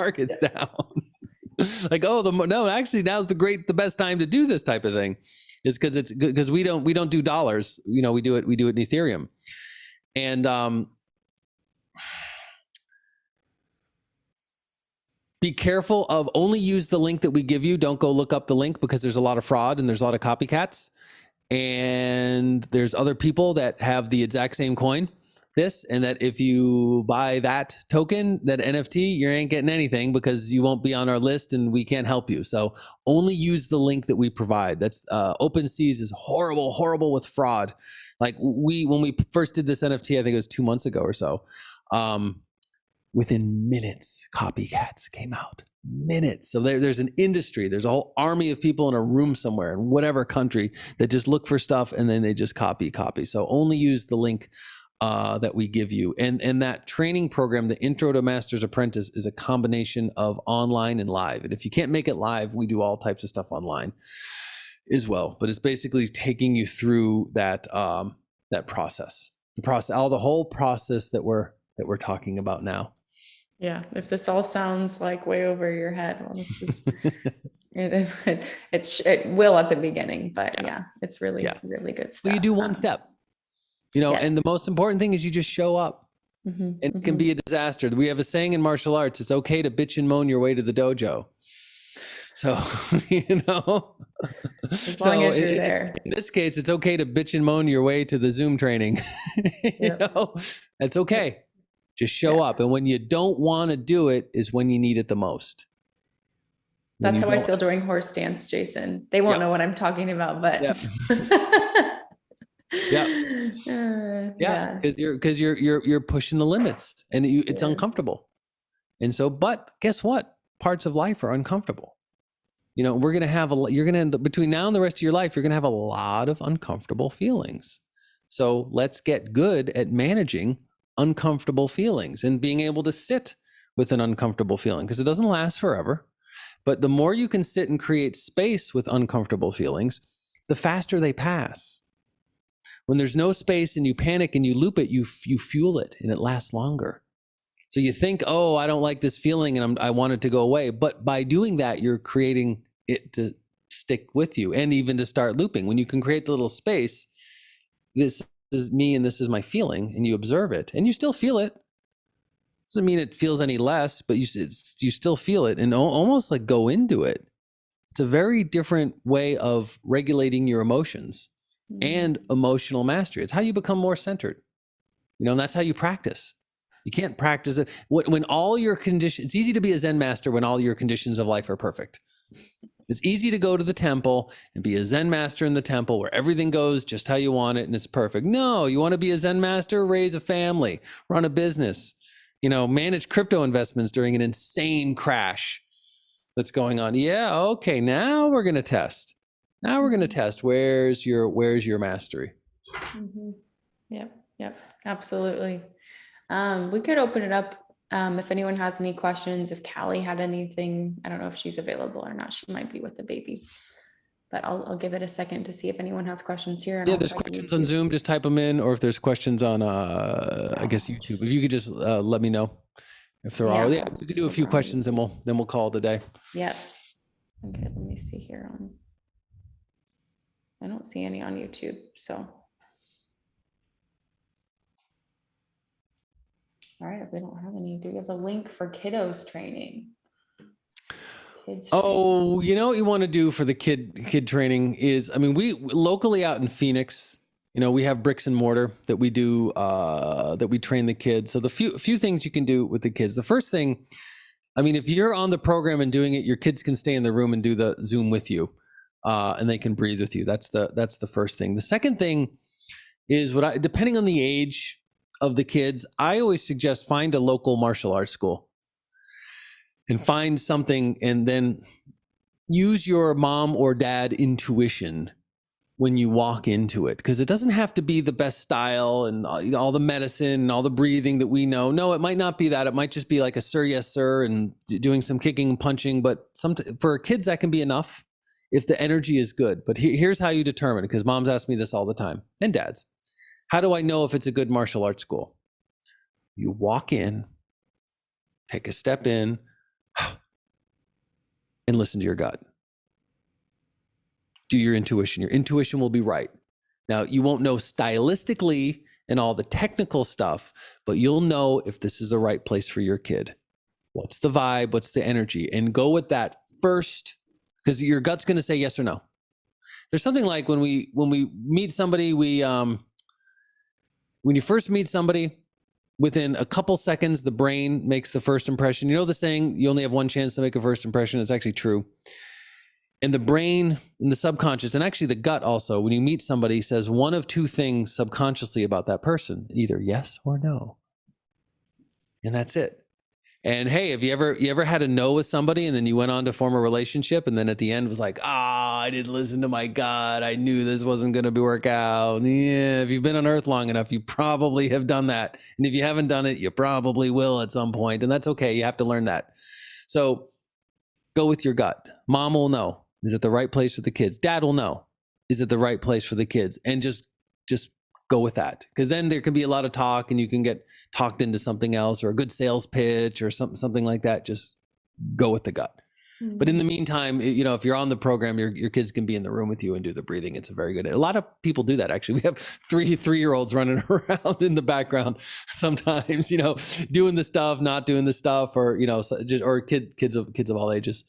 Speaker 2: Like, no, actually now's the best time to do this type of thing. Is because we don't do dollars. We do it in Ethereum. And be careful of, only use the link that we give you. Don't go look up the link, because there's a lot of fraud and there's a lot of copycats. And there's other people that have the exact same coin, and that if you buy that token, that NFT, you ain't getting anything, because you won't be on our list and we can't help you. So only use the link that we provide. That's OpenSeas is horrible with fraud. Like when we first did this NFT, I think it was 2 months ago or so, within minutes, copycats came out. Minutes. So there's an industry, there's a whole army of people in a room somewhere in whatever country that just look for stuff and then they just copy. So only use the link that we give you. And that training program, the Intro to Master's Apprentice, is a combination of online and live. And if you can't make it live, we do all types of stuff online as well. But it's basically taking you through that process, the whole process that we're talking about now.
Speaker 1: Yeah. If this all sounds like way over your head, well, this is, it will at the beginning, but yeah, it's really, really good stuff.
Speaker 2: Well, you do one step,
Speaker 1: yes.
Speaker 2: And the most important thing is you just show up.
Speaker 1: Mm-hmm,
Speaker 2: and it can be a disaster. We have a saying in martial arts: it's okay to bitch and moan your way to the dojo. So,
Speaker 1: as long as you're there.
Speaker 2: In this case, it's okay to bitch and moan your way to the Zoom training. That's okay. Just show up. And when you don't want to do it is when you need it the most.
Speaker 1: That's how I feel during horse dance, Jason. They won't know what I'm talking about, but
Speaker 2: because you're pushing the limits, and it's uncomfortable. And so, but guess what? Parts of life are uncomfortable. We're going to have between now and the rest of your life, you're going to have a lot of uncomfortable feelings. So let's get good at managing uncomfortable feelings and being able to sit with an uncomfortable feeling, because it doesn't last forever. But the more you can sit and create space with uncomfortable feelings, the faster they pass. When there's no space and you panic and you loop it, you fuel it and it lasts longer. So you think, oh, I don't like this feeling and I want it to go away. But by doing that, you're creating it to stick with you and even to start looping. When you can create the little space, this is me and this is my feeling, and you observe it and you still feel it. Doesn't mean it feels any less, but you still feel it and almost like go into it. It's a very different way of regulating your emotions and emotional mastery. It's how you become more centered, and that's how you practice. You can't practice it. When all your conditions, it's easy to be a Zen master when all your conditions of life are perfect. It's easy to go to the temple and be a Zen master in the temple where everything goes just how you want it and it's perfect. No, you want to be a Zen master, raise a family, run a business, manage crypto investments during an insane crash that's going on. Yeah, okay, now we're going to test. Where's your mastery?
Speaker 1: Mm-hmm. Yep, absolutely. We could open it up if anyone has any questions. If Callie had anything, I don't know if she's available or not. She might be with the baby, but I'll give it a second to see if anyone has questions here.
Speaker 2: Yeah, there's questions on Zoom. Just type them in, or if there's questions on, I guess YouTube. If you could just let me know if there are. Yeah, we could do a few questions, and we'll call it a day.
Speaker 1: Yep. Okay, let me see here. I don't see any on YouTube, so. All right, if we don't have any, do we have a link for kiddos training?
Speaker 2: What you want to do for the kid training is, we locally out in Phoenix, we have bricks and mortar that we do, that we train the kids. So the few things you can do with the kids. The first thing, if you're on the program and doing it, your kids can stay in the room and do the Zoom with you, and they can breathe with you. That's the first thing. The second thing is depending on the age of the kids, I always suggest find a local martial arts school and find something, and then use your mom or dad intuition when you walk into it, because it doesn't have to be the best style and all the medicine and all the breathing that we know. No, it might not be that. It might just be like a sir, yes, sir, and doing some kicking and punching. But for kids, that can be enough if the energy is good. But here's how you determine it, because moms ask me this all the time, and dads. How do I know if it's a good martial arts school? You walk in, take a step in, and listen to your gut. Do your intuition. Your intuition will be right. Now, you won't know stylistically and all the technical stuff, but you'll know if this is the right place for your kid. What's the vibe? What's the energy? And go with that first, because your gut's going to say yes or no. There's something like when we meet somebody, when you first meet somebody, within a couple seconds, the brain makes the first impression. You know the saying, you only have one chance to make a first impression? It's actually true. And the brain and the subconscious, and actually the gut also, when you meet somebody, says one of two things subconsciously about that person, either yes or no. And that's it. And hey, have you ever had a no with somebody and then you went on to form a relationship and then at the end was like, I didn't listen to my gut. I knew this wasn't going to work out. Yeah, if you've been on Earth long enough, you probably have done that. And if you haven't done it, you probably will at some point. And that's okay. You have to learn that. So go with your gut. Mom will know. Is it the right place for the kids? Dad will know. Is it the right place for the kids? And just go with that, because then there can be a lot of talk and you can get talked into something else, or a good sales pitch or something like that. Just go with the gut. Mm-hmm. But in the meantime, if you're on the program, your kids can be in the room with you and do the breathing. It's a very good. A lot of people do that. Actually, we have three-year-olds running around in the background sometimes, doing the stuff, not doing the stuff, or or kids of all ages.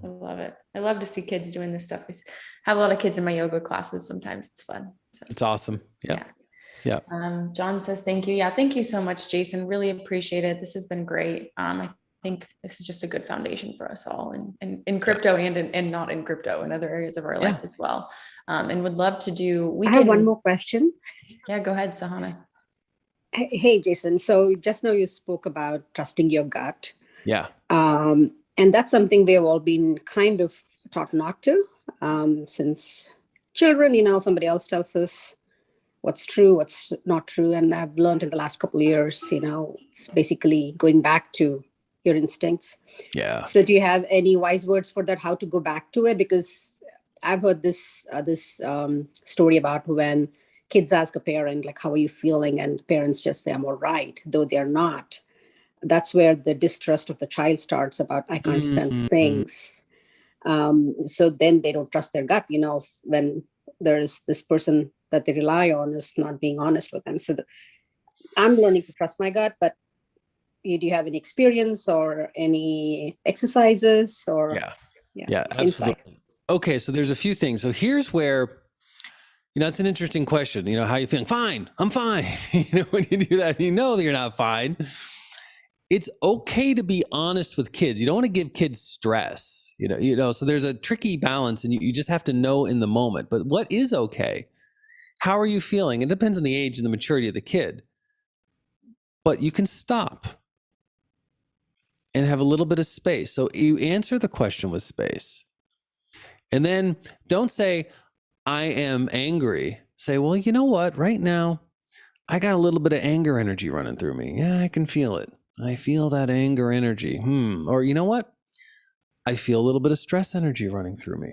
Speaker 1: I love it. I love to see kids doing this stuff. I have a lot of kids in my yoga classes. Sometimes it's fun. So,
Speaker 2: it's awesome. Yeah.
Speaker 1: John says, thank you. Yeah. Thank you so much, Jason. Really appreciate it. This has been great. I think this is just a good foundation for us all in crypto and not in crypto, in other areas of our life as well. And would love to do,
Speaker 4: I have one more question.
Speaker 1: Yeah, go ahead, Sahana.
Speaker 4: Hey, Jason. So just now you spoke about trusting your gut.
Speaker 2: Yeah.
Speaker 4: And that's something we have all been kind of taught not to, since children, somebody else tells us what's true, what's not true. And I've learned in the last couple of years, it's basically going back to your instincts.
Speaker 2: Yeah.
Speaker 4: So do you have any wise words for that, how to go back to it? Because I've heard this story about when kids ask a parent, like, how are you feeling? And parents just say, I'm all right, though they're not. That's where the distrust of the child starts about, I can't sense things. So then they don't trust their gut, when there's this person that they rely on is not being honest with them. So I'm learning to trust my gut, but do you have any experience or any exercises or?
Speaker 2: Yeah, absolutely. Okay. So there's a few things. So here's where That's an interesting question. How you feeling? Fine. I'm fine. When you do that, that you're not fine. It's okay to be honest with kids. You don't want to give kids stress, so there's a tricky balance, and you just have to know in the moment. But what is okay? How are you feeling? It depends on the age and the maturity of the kid. But you can stop and have a little bit of space. So you answer the question with space. And then don't say, I am angry. Say, well, you know what? Right now, I got a little bit of anger energy running through me. Yeah, I can feel it. I feel that anger energy. Or you know what? I feel a little bit of stress energy running through me.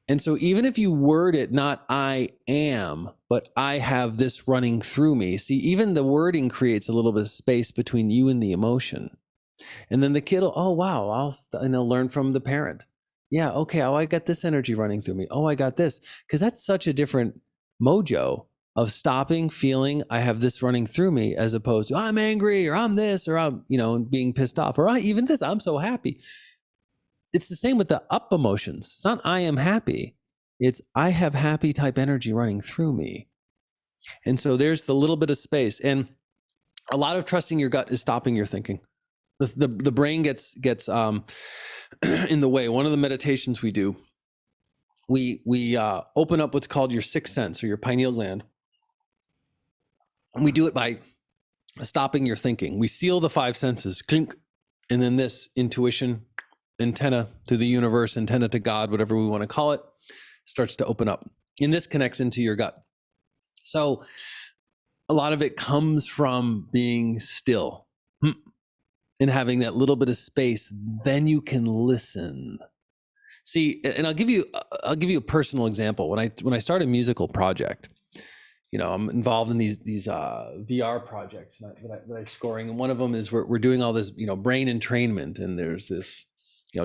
Speaker 2: And so even if you word it not I am, but I have this running through me, see, even the wording creates a little bit of space between you and the emotion. And then the kid will, oh, wow, I'll learn from the parent. Yeah, okay, oh, I got this energy running through me. Oh, I got this. Because that's such a different mojo of stopping, feeling I have this running through me, as opposed to I'm angry, or I'm this, or I'm, being pissed off, or even this, I'm so happy. It's the same with the up emotions. It's not I am happy. It's I have happy type energy running through me. And so there's the little bit of space. And a lot of trusting your gut is stopping your thinking. The brain gets in the way. One of the meditations we do, we open up what's called your sixth sense, or your pineal gland. And we do it by stopping your thinking. We seal the five senses, clink, and then this intuition, antenna to the universe, antenna to God, whatever we want to call it, starts to open up. And this connects into your gut. So a lot of it comes from being still and having that little bit of space. Then you can listen. See, and I'll give you a personal example. When I start a musical project, I'm involved in these VR projects that I'm scoring, and one of them is we're doing all this brain entrainment, and there's this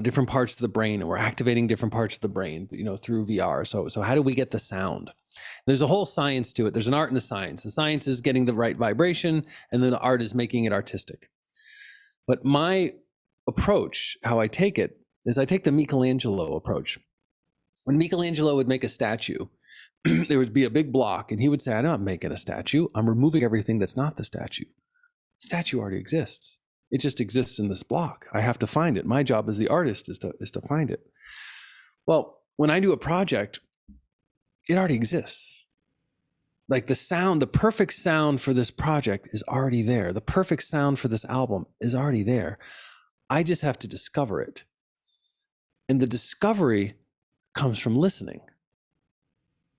Speaker 2: different parts of the brain, and we're activating different parts of the brain through VR. So how do we get the sound? There's a whole science to it. There's an art and a science. The science is getting the right vibration, and then the art is making it artistic. But my approach, how I take it, is I take the Michelangelo approach. When Michelangelo would make a statue, there would be a big block, and he would say, I'm not making a statue. I'm removing everything that's not the statue. The statue already exists. It just exists in this block. I have to find it. My job as the artist is to find it. Well, when I do a project, it already exists. Like the perfect sound for this project is already there. The perfect sound for this album is already there. I just have to discover it. And the discovery comes from listening.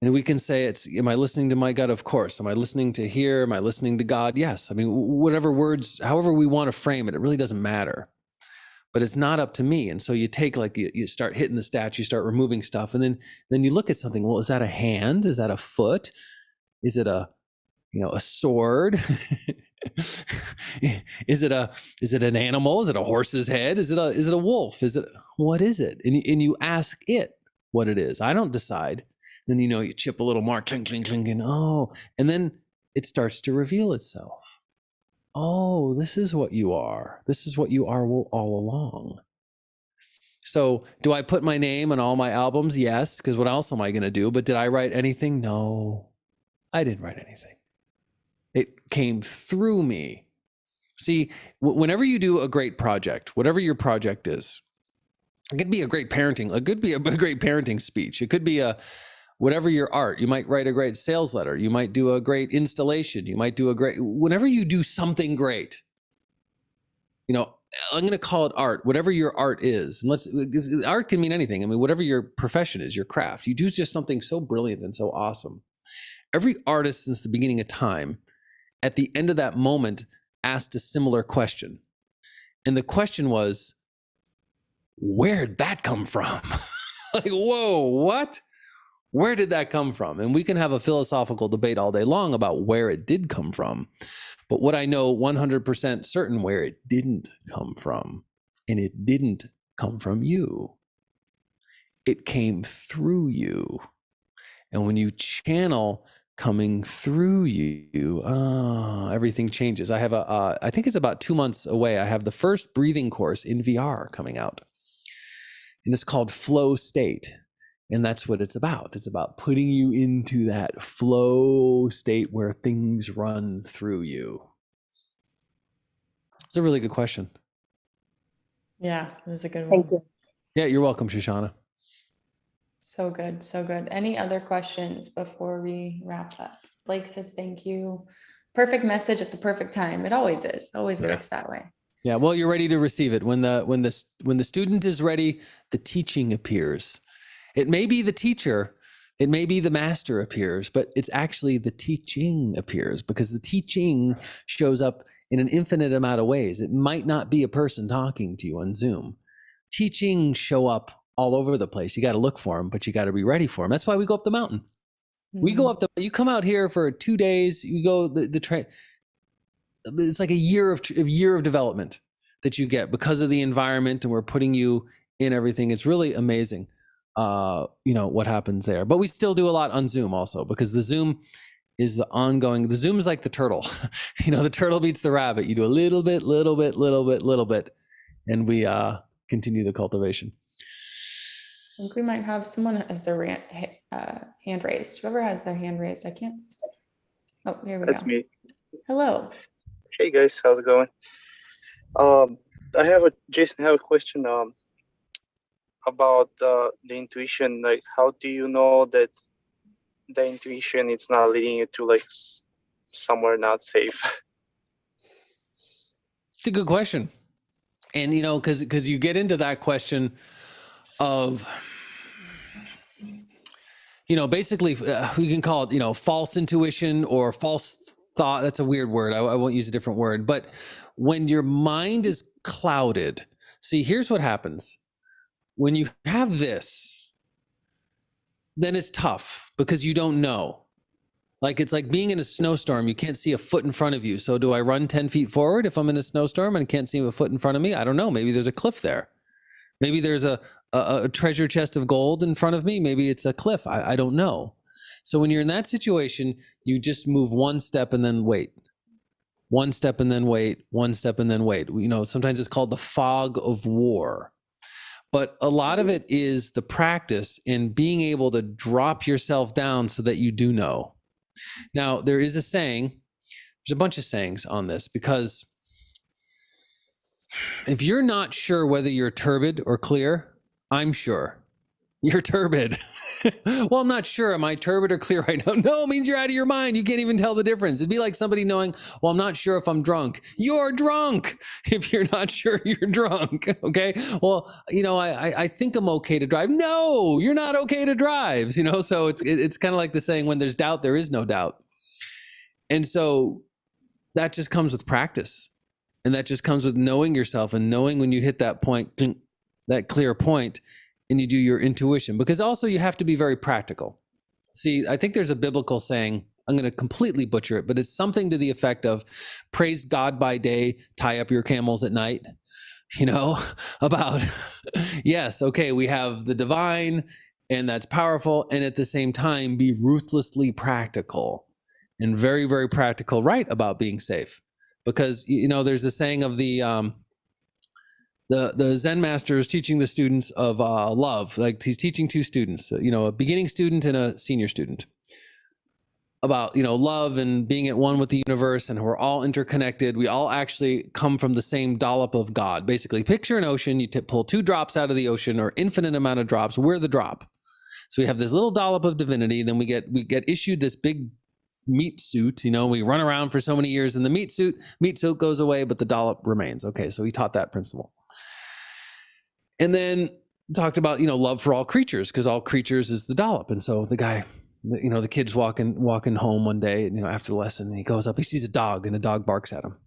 Speaker 2: And we can say am I listening to my gut? Of course. Am I listening to here? Am I listening to God? Yes. I mean, whatever words, however we want to frame it, it really doesn't matter. But it's not up to me. And so you take, you start hitting the statue, you start removing stuff, and then you look at something. Well, is that a hand? Is that a foot? Is it a sword? Is it an animal? Is it a horse's head? Is it a wolf? What is it? And you ask it what it is. I don't decide. Then you chip a little more, clink, clink, clink, and then it starts to reveal itself. Oh, this is what you are. This is what you are all along. So do I put my name on all my albums? Yes, because what else am I going to do? But did I write anything? No, I didn't write anything. It came through me. See, whenever you do a great project, whatever your project is, it could be a great parenting. It could be a great parenting speech. It could be whatever your art. You might write a great sales letter. You might do a great installation. You might do whenever you do something great, I'm going to call it art, whatever your art is. And art can mean anything. I mean, whatever your profession is, your craft, you do just something so brilliant and so awesome. Every artist since the beginning of time, at the end of that moment, asked a similar question. And the question was, where'd that come from? Like, whoa, what? Where did that come from? And we can have a philosophical debate all day long about where it did come from. But what I know 100% certain where it didn't come from, and it didn't come from you. It came through you. And when you channel coming through you, everything changes. I have I think it's about 2 months away. I have the first breathing course in VR coming out. And it's called Flow State. And that's what it's about. It's about putting you into that flow state where things run through you. It's a really good question.
Speaker 1: Yeah, it was a good one.
Speaker 4: Thank you.
Speaker 2: Yeah, you're welcome, Shoshana.
Speaker 1: So good, so good. Any other questions before we wrap up? Blake says thank you. Perfect message at the perfect time. It always is. Always works that way.
Speaker 2: Yeah, well, you're ready to receive it. When the student is ready, the teaching appears. It may be the teacher, it may be the master appears, but it's actually the teaching appears, because the teaching shows up in an infinite amount of ways. It might not be a person talking to you on Zoom. Teaching show up all over the place. You got to look for them, but you got to be ready for them. That's why we go up the mountain. We go up you come out here for 2 days, you go it's like a year of development that you get because of the environment, and we're putting you in everything. It's really amazing, what happens there. But we still do a lot on Zoom also, because the Zoom is the Zoom is like the turtle. The turtle beats the rabbit. You do a little bit, and we continue the cultivation.
Speaker 1: I think we might have someone has their hand raised. Whoever has their hand raised, I can't. Oh, here we go.
Speaker 5: That's me.
Speaker 1: Hello.
Speaker 5: Hey guys, how's it going? Jason, I have a question about the intuition. Like, how do you know that the intuition is not leading you to like somewhere not safe?
Speaker 2: It's a good question. And because you get into that question of basically we can call it false intuition or false thought. That's a weird word. I won't use a different word. But when your mind is clouded, see, here's what happens. When you have this, then it's tough because you don't know. Like, it's like being in a snowstorm. You can't see a foot in front of you. So do I run 10 feet forward if I'm in a snowstorm and can't see a foot in front of me? I don't know. Maybe there's a cliff there. Maybe there's a treasure chest of gold in front of me. Maybe it's a cliff. I don't know. So when you're in that situation, you just move one step and then wait. One step and then wait. One step and then wait. Sometimes it's called the fog of war. But a lot of it is the practice in being able to drop yourself down so that you do know. Now, there is a saying, there's a bunch of sayings on this, because if you're not sure whether you're turbid or clear, I'm sure you're turbid. Well, I'm not sure. Am I turbid or clear right now? No, it means you're out of your mind. You can't even tell the difference. It'd be like somebody knowing, well, I'm not sure if I'm drunk. You're drunk if you're not sure you're drunk. Okay. Well, I think I'm okay to drive. No, you're not okay to drive. So it's kind of like the saying, when there's doubt, there is no doubt. And so that just comes with practice. And that just comes with knowing yourself and knowing when you hit that point, that clear point, and you do your intuition, because also you have to be very practical. See, I think there's a biblical saying, I'm going to completely butcher it, but it's something to the effect of praise God by day, tie up your camels at night, about, yes, okay, we have the divine and that's powerful. And at the same time, be ruthlessly practical and very, very practical, right, about being safe. Because, there's a saying of the Zen master is teaching the students of love. Like, he's teaching two students, a beginning student and a senior student, about, love and being at one with the universe, and we're all interconnected. We all actually come from the same dollop of God. Basically, picture an ocean. You pull 2 drops out of the ocean, or infinite amount of drops. We're the drop. So we have this little dollop of divinity. Then we get issued this big meat suit. We run around for so many years in the meat suit goes away, but the dollop remains. Okay, so he taught that principle. And then talked about, love for all creatures, because all creatures is the dollop. And so the guy, the kid's walking home one day, after the lesson, and he goes up, he sees a dog, and a dog barks at him.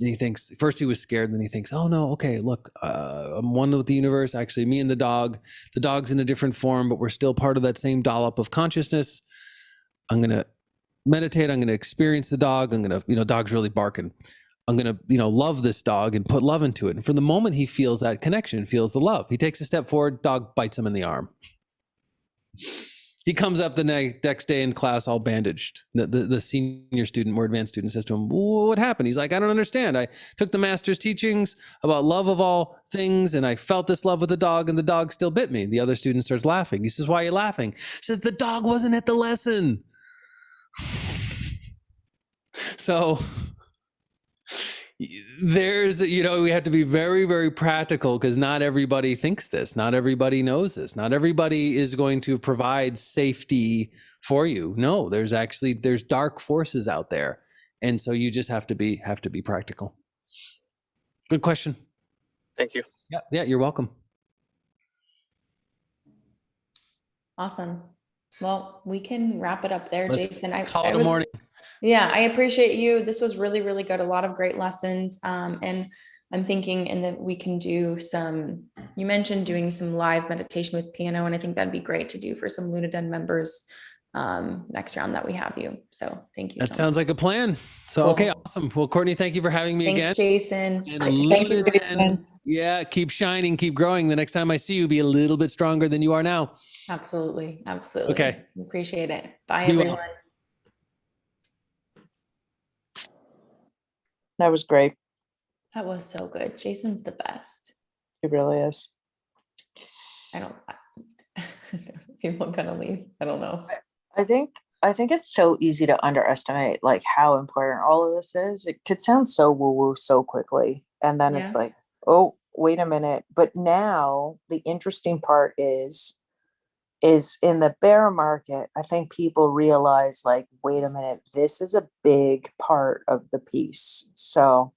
Speaker 2: And he thinks, first he was scared, then he thinks, oh no, okay, look, I'm one with the universe. Actually, me and the dog's in a different form, but we're still part of that same dollop of consciousness. I'm going to meditate. I'm going to experience the dog. I'm going to, dog's really barking. I'm going to, love this dog and put love into it. And from the moment he feels that connection, feels the love, he takes a step forward, dog bites him in the arm. He comes up the next day in class all bandaged. The senior student, more advanced student, says to him, what happened? He's like, I don't understand. I took the master's teachings about love of all things, and I felt this love with the dog, and the dog still bit me. The other student starts laughing. He says, why are you laughing? He says, the dog wasn't at the lesson. So there's, we have to be very, very practical, because not everybody thinks this. Not everybody knows this. Not everybody is going to provide safety for you. No, there's dark forces out there. And so you just have to be practical. Good question.
Speaker 5: Thank you.
Speaker 2: Yeah, you're welcome.
Speaker 1: Awesome. Well, we can wrap it up there,
Speaker 2: Let's
Speaker 1: Jason.
Speaker 2: call it a morning.
Speaker 1: Yeah, I appreciate you. This was really, really good. A lot of great lessons. And I'm thinking and that we can do you mentioned doing some live meditation with piano, and I think that'd be great to do for some Lunaden members next round that we have you. So thank you.
Speaker 2: That sounds like a plan. So,
Speaker 1: Cool.
Speaker 2: Okay, awesome. Well, Courtney, thank you for having me
Speaker 1: Thanks,
Speaker 2: again.
Speaker 1: Jason.
Speaker 2: And
Speaker 3: Thank you,
Speaker 2: Lunaden,
Speaker 3: Jason.
Speaker 2: yeah, keep shining, keep growing. The next time I see you, be a little bit stronger than you are now.
Speaker 1: Absolutely. Absolutely.
Speaker 2: Okay.
Speaker 1: Appreciate it. Bye,
Speaker 2: Be well.
Speaker 1: everyone.
Speaker 3: That was great.
Speaker 1: That was so good. Jason's the best.
Speaker 3: It really is.
Speaker 1: I don't, people are gonna leave. I don't know.
Speaker 3: I think it's so easy to underestimate like how important all of this is. It could sound so woo-woo so quickly. And then it's
Speaker 1: Yeah.
Speaker 3: like, oh, wait a minute. But now the interesting part is in the bear market, I think people realize like, wait a minute, this is a big part of the piece. So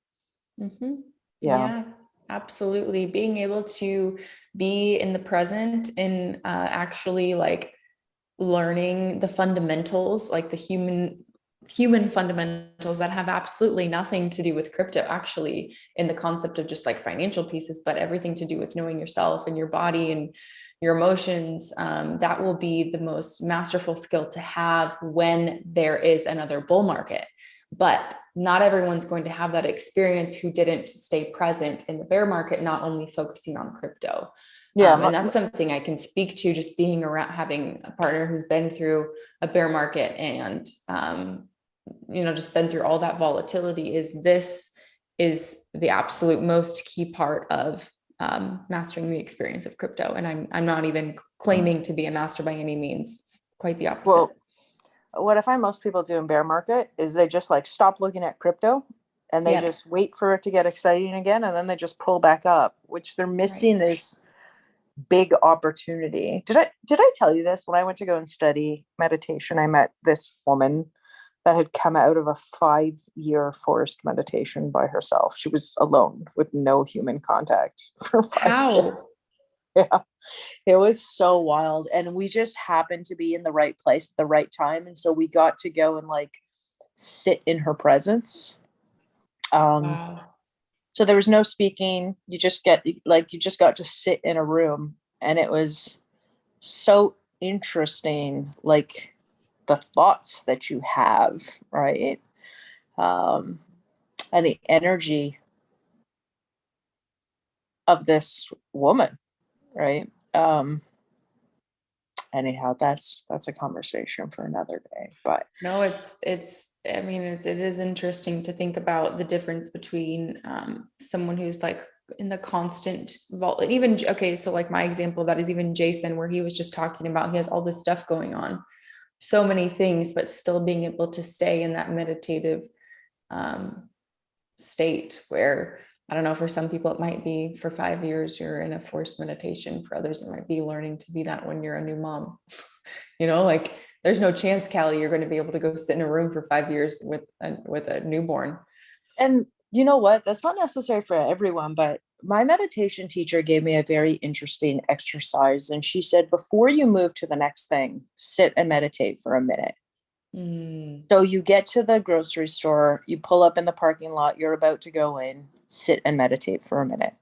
Speaker 1: Mm-hmm.
Speaker 3: yeah.
Speaker 1: Yeah, absolutely. Being able to be in the present and actually like learning the fundamentals, like the human fundamentals that have absolutely nothing to do with crypto, actually, in the concept of just like financial pieces, but everything to do with knowing yourself and your body and your emotions. That will be the most masterful skill to have when there is another bull market. But not everyone's going to have that experience who didn't stay present in the bear market, not only focusing on crypto.
Speaker 3: Yeah.
Speaker 1: And that's something I can speak to, just being around, having a partner who's been through a bear market and, just been through all that volatility. This is the absolute most key part of mastering the experience of crypto. And I'm not even claiming to be a master by any means, quite the opposite.
Speaker 3: Well, what I find most people do in bear market is they just like stop looking at crypto and they just wait for it to get exciting again. And then they just pull back up, which they're missing this big opportunity. Did I tell you this? When I went to go and study meditation, I met this woman that had come out of a 5-year forced meditation by herself. She was alone with no human contact for 5 years. Yeah, it was so wild. And we just happened to be in the right place at the right time. And so we got to go and like sit in her presence.
Speaker 1: Wow.
Speaker 3: So there was no speaking. You just got to sit in a room. And it was so interesting, like the thoughts that you have, right? And the energy of this woman. Right. Anyhow, that's a conversation for another day. But
Speaker 1: no, it is interesting to think about the difference between someone who's like in the constant vault, even so like my example, that is even Jason, where he was just talking about he has all this stuff going on, so many things, but still being able to stay in that meditative state where, I don't know, for some people, it might be for 5 years, you're in a forced meditation. For others, it might be learning to be that when you're a new mom, like there's no chance, Callie, you're going to be able to go sit in a room for 5 years with a newborn.
Speaker 3: And you know what? That's not necessary for everyone, but my meditation teacher gave me a very interesting exercise. And she said, before you move to the next thing, sit and meditate for a minute. So you get to the grocery store, you pull up in the parking lot, you're about to go in, sit and meditate for a minute.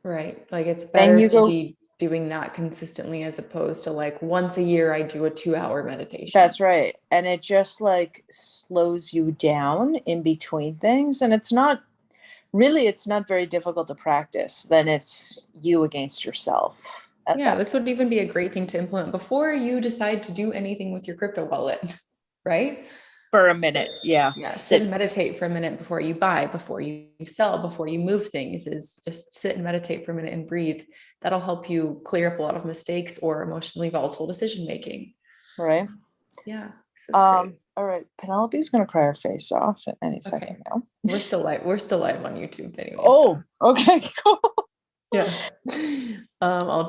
Speaker 1: Right. Like it's better to be doing that consistently as opposed to like once a year I do a 2-hour meditation.
Speaker 3: That's right. And it just like slows you down in between things. And it's not very difficult to practice. Then it's you against yourself. at
Speaker 1: Yeah,
Speaker 3: that.
Speaker 1: this would even be a great thing to implement before you decide to do anything with your crypto wallet, right?
Speaker 3: For a minute. Yeah.
Speaker 1: Yeah, sit and meditate for a minute before you buy, before you sell, before you move things, is just sit and meditate for a minute and breathe. That'll help you clear up a lot of mistakes or emotionally volatile decision making.
Speaker 3: Right.
Speaker 1: Yeah. This is great.
Speaker 3: All right. Penelope's gonna cry her face off at any second now.
Speaker 1: We're still live on YouTube anyway.
Speaker 3: Oh, okay, cool.
Speaker 1: Yeah. I'll